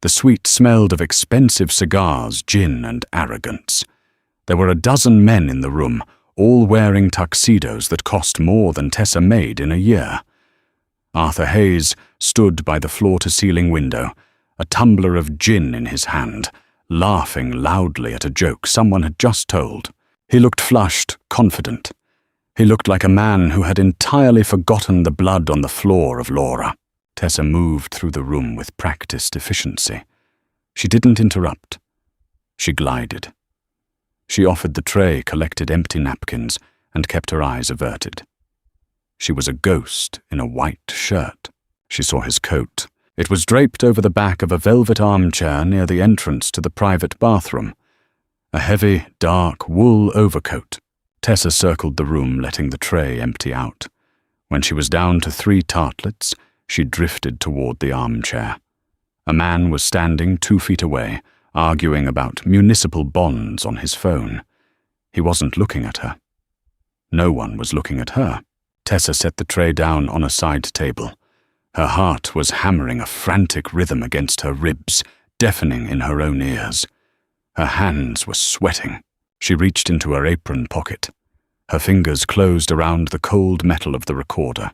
The suite smelled of expensive cigars, gin, and arrogance. There were a dozen men in the room, all wearing tuxedos that cost more than Tessa made in a year. Arthur Hayes stood by the floor-to-ceiling window, a tumbler of gin in his hand, laughing loudly at a joke someone had just told. He looked flushed, confident. He looked like a man who had entirely forgotten the blood on the floor of Laura. Tessa moved through the room with practiced efficiency. She didn't interrupt. She glided. She offered the tray, collected empty napkins, and kept her eyes averted. She was a ghost in a white shirt. She saw his coat. It was draped over the back of a velvet armchair near the entrance to the private bathroom. A heavy, dark wool overcoat. Tessa circled the room, letting the tray empty out. When she was down to 3 tartlets, she drifted toward the armchair. A man was standing 2 feet away, arguing about municipal bonds on his phone. He wasn't looking at her. No one was looking at her. Tessa set the tray down on a side table. Her heart was hammering a frantic rhythm against her ribs, deafening in her own ears. Her hands were sweating. She reached into her apron pocket. Her fingers closed around the cold metal of the recorder.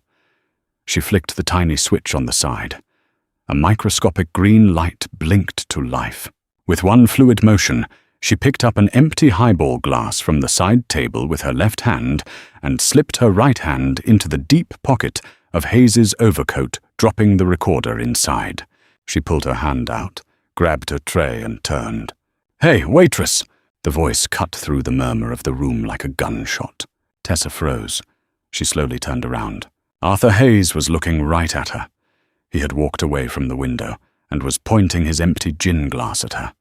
She flicked the tiny switch on the side. A microscopic green light blinked to life. With one fluid motion, she picked up an empty highball glass from the side table with her left hand and slipped her right hand into the deep pocket of Hayes's overcoat, dropping the recorder inside. She pulled her hand out, grabbed her tray and turned. "Hey, waitress!" The voice cut through the murmur of the room like a gunshot. Tessa froze. She slowly turned around. Arthur Hayes was looking right at her. He had walked away from the window and was pointing his empty gin glass at her.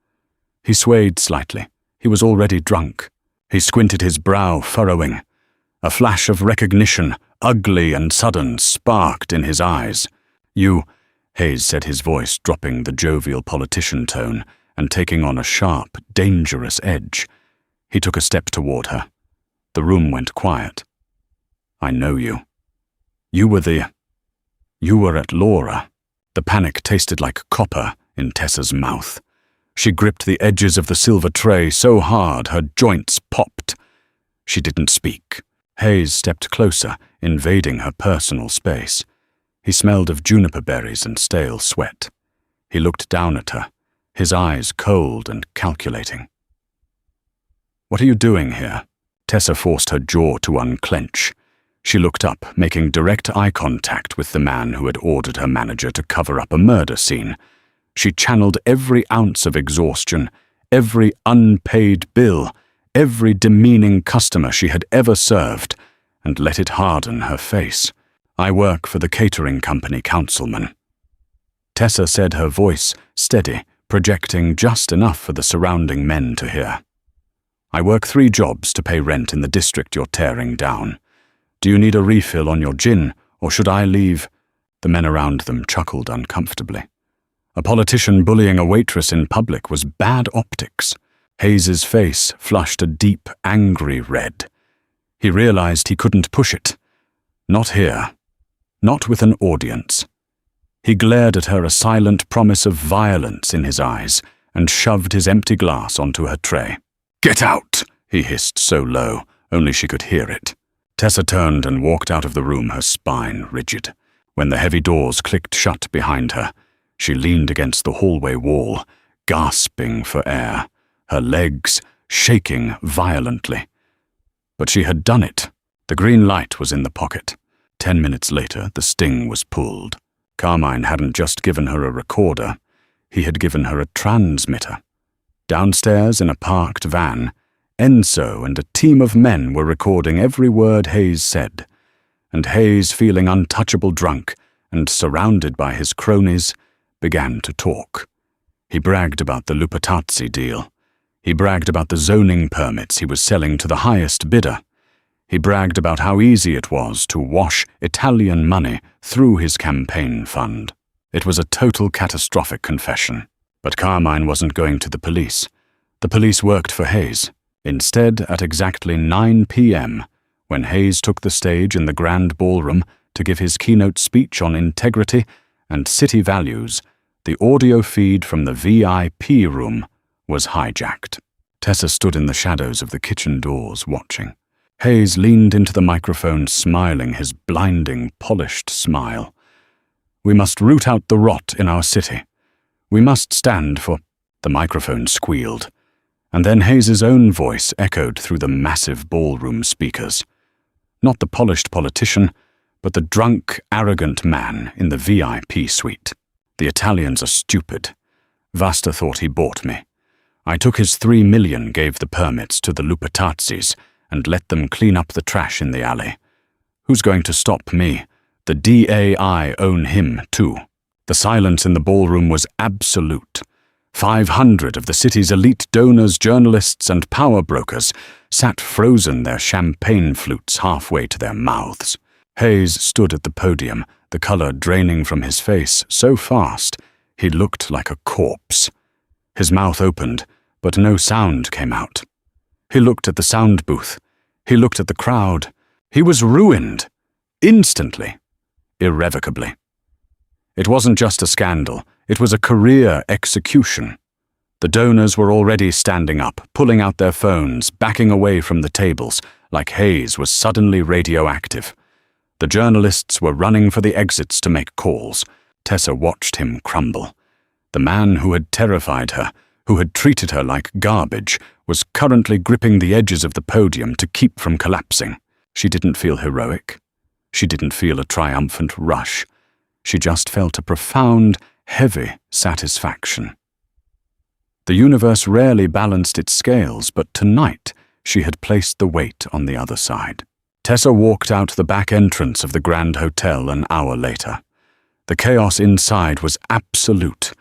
He swayed slightly. He was already drunk. He squinted, his brow furrowing. A flash of recognition, ugly and sudden, sparked in his eyes. "You," Hayes said, his voice dropping the jovial politician tone and taking on a sharp, dangerous edge. He took a step toward her. The room went quiet. "I know you. You were at Laura." The panic tasted like copper in Tessa's mouth. She gripped the edges of the silver tray so hard her joints popped. She didn't speak. Hayes stepped closer, invading her personal space. He smelled of juniper berries and stale sweat. He looked down at her, his eyes cold and calculating. "What are you doing here?" Tessa forced her jaw to unclench. She looked up, making direct eye contact with the man who had ordered her manager to cover up a murder scene. She channeled every ounce of exhaustion, every unpaid bill, every demeaning customer she had ever served, and let it harden her face. "I work for the catering company, councilman." Tessa said, her voice steady, projecting just enough for the surrounding men to hear. "I work 3 jobs to pay rent in the district you're tearing down. Do you need a refill on your gin, or should I leave?" The men around them chuckled uncomfortably. A politician bullying a waitress in public was bad optics. Hayes's face flushed a deep, angry red. He realized he couldn't push it. Not here. Not with an audience. He glared at her, a silent promise of violence in his eyes, and shoved his empty glass onto her tray. "Get out!" he hissed so low, only she could hear it. Tessa turned and walked out of the room, her spine rigid. When the heavy doors clicked shut behind her, she leaned against the hallway wall, gasping for air, her legs shaking violently. But she had done it. The green light was in the pocket. 10 minutes later, the sting was pulled. Carmine hadn't just given her a recorder. He had given her a transmitter. Downstairs in a parked van, Enzo and a team of men were recording every word Hayes said. And Hayes, feeling untouchable drunk and surrounded by his cronies, began to talk. He bragged about the Lupatazzi deal. He bragged about the zoning permits he was selling to the highest bidder. He bragged about how easy it was to wash Italian money through his campaign fund. It was a total catastrophic confession. But Carmine wasn't going to the police. The police worked for Hayes. Instead, at exactly 9 p.m., when Hayes took the stage in the grand ballroom to give his keynote speech on integrity and city values, the audio feed from the VIP room was hijacked. Tessa stood in the shadows of the kitchen doors, watching. Hayes leaned into the microphone, smiling his blinding, polished smile. "We must root out the rot in our city. We must stand for—" The microphone squealed, and then Hayes's own voice echoed through the massive ballroom speakers. Not the polished politician, but the drunk, arrogant man in the VIP suite. "The Italians are stupid. Vasta thought he bought me. I took his 3 million, gave the permits to the Lupatazzis, and let them clean up the trash in the alley. Who's going to stop me? The DAI own him, too." The silence in the ballroom was absolute. 500 of the city's elite donors, journalists, and power brokers sat frozen, their champagne flutes halfway to their mouths. Hayes stood at the podium, the color draining from his face so fast he looked like a corpse. His mouth opened, but no sound came out. He looked at the sound booth. He looked at the crowd. He was ruined. Instantly. Irrevocably. It wasn't just a scandal. It was a career execution. The donors were already standing up, pulling out their phones, backing away from the tables, like Hayes was suddenly radioactive. The journalists were running for the exits to make calls. Tessa watched him crumble. The man who had terrified her, who had treated her like garbage, was currently gripping the edges of the podium to keep from collapsing. She didn't feel heroic. She didn't feel a triumphant rush. She just felt a profound, heavy satisfaction. The universe rarely balanced its scales, but tonight she had placed the weight on the other side. Tessa walked out the back entrance of the Grand Hotel an hour later. The chaos inside was absolute.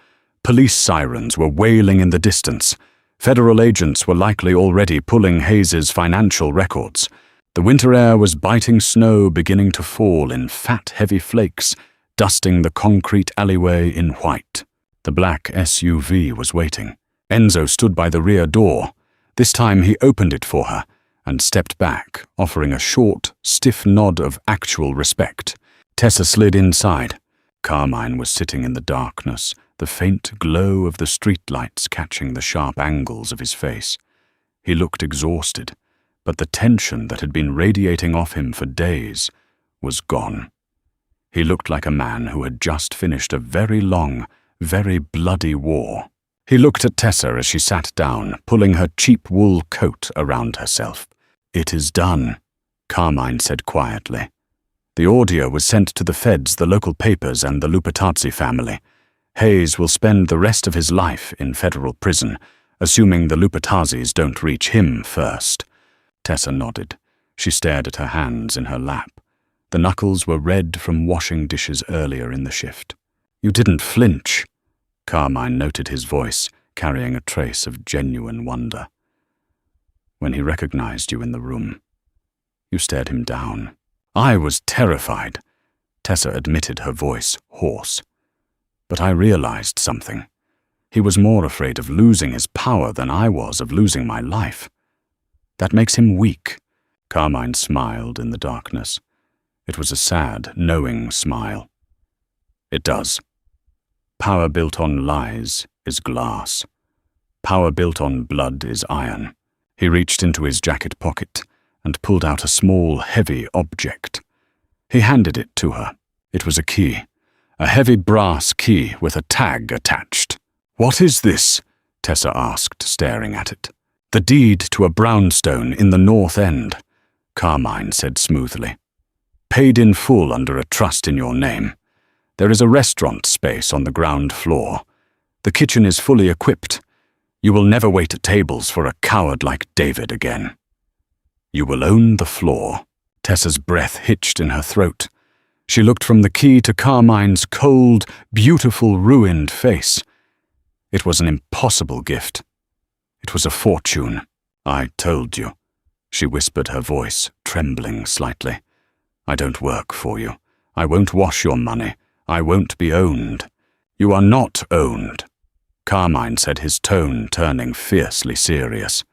Police sirens were wailing in the distance. Federal agents were likely already pulling Hayes's financial records. The winter air was biting snow beginning to fall in fat, heavy flakes, dusting the concrete alleyway in white. The black SUV was waiting. Enzo stood by the rear door. This time he opened it for her and stepped back, offering a short, stiff nod of actual respect. Tessa slid inside. Carmine was sitting in the darkness, the faint glow of the streetlights catching the sharp angles of his face. He looked exhausted, but the tension that had been radiating off him for days was gone. He looked like a man who had just finished a very long, very bloody war. He looked at Tessa as she sat down, pulling her cheap wool coat around herself. "It is done," Carmine said quietly. The audio was sent to the feds, the local papers, and the Lupatazzi family. Hayes will spend the rest of his life in federal prison, assuming the Lupatazzis don't reach him first. Tessa nodded. She stared at her hands in her lap. The knuckles were red from washing dishes earlier in the shift. "You didn't flinch." Carmine noted his voice, carrying a trace of genuine wonder. "When he recognized you in the room, you stared him down." "I was terrified," Tessa admitted, her voice hoarse. "But I realized something. He was more afraid of losing his power than I was of losing my life. That makes him weak." Carmine smiled in the darkness. It was a sad, knowing smile. "It does. Power built on lies is glass. Power built on blood is iron." He reached into his jacket pocket and pulled out a small, heavy object. He handed it to her. It was a key, a heavy brass key with a tag attached. "What is this?" Tessa asked, staring at it. "The deed to a brownstone in the North End," Carmine said smoothly. "Paid in full under a trust in your name. There is a restaurant space on the ground floor. The kitchen is fully equipped. You will never wait at tables for a coward like David again. You will own the floor." Tessa's breath hitched in her throat. She looked from the key to Carmine's cold, beautiful, ruined face. It was an impossible gift. It was a fortune. "I told you," she whispered, her voice trembling slightly. "I don't work for you. I won't wash your money. I won't be owned." "You are not owned," Carmine said, his tone turning fiercely serious.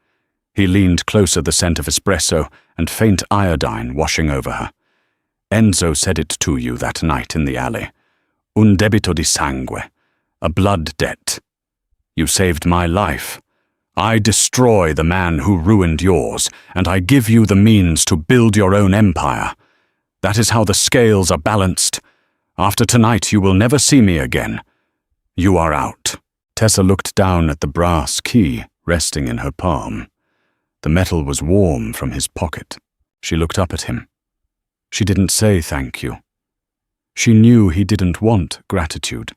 He leaned closer, the scent of espresso and faint iodine washing over her. "Enzo said it to you that night in the alley. Un debito di sangue. A blood debt. You saved my life. I destroy the man who ruined yours, and I give you the means to build your own empire. That is how the scales are balanced. After tonight you will never see me again. You are out." Tessa looked down at the brass key resting in her palm. The metal was warm from his pocket. She looked up at him. She didn't say thank you. She knew he didn't want gratitude.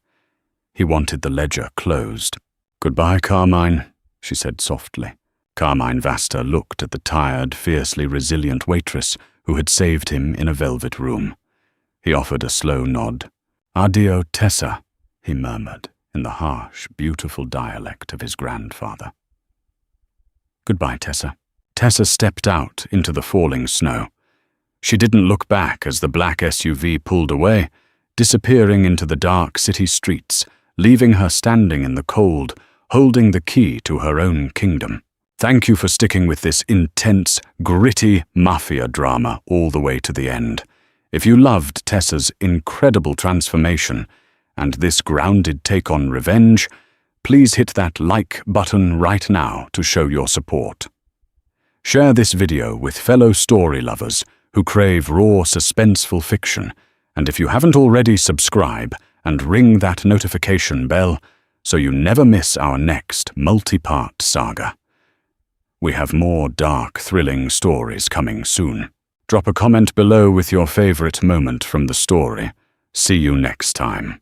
He wanted the ledger closed. "Goodbye, Carmine," she said softly. Carmine Vasta looked at the tired, fiercely resilient waitress who had saved him in a velvet room. He offered a slow nod. "Addio, Tessa," he murmured in the harsh, beautiful dialect of his grandfather. Goodbye, Tessa. Tessa stepped out into the falling snow. She didn't look back as the black SUV pulled away, disappearing into the dark city streets, leaving her standing in the cold, holding the key to her own kingdom. Thank you for sticking with this intense, gritty mafia drama all the way to the end. If you loved Tessa's incredible transformation and this grounded take on revenge, please hit that like button right now to show your support. Share this video with fellow story lovers who crave raw, suspenseful fiction, and if you haven't already, subscribe and ring that notification bell so you never miss our next multi-part saga. We have more dark, thrilling stories coming soon. Drop a comment below with your favorite moment from the story. See you next time.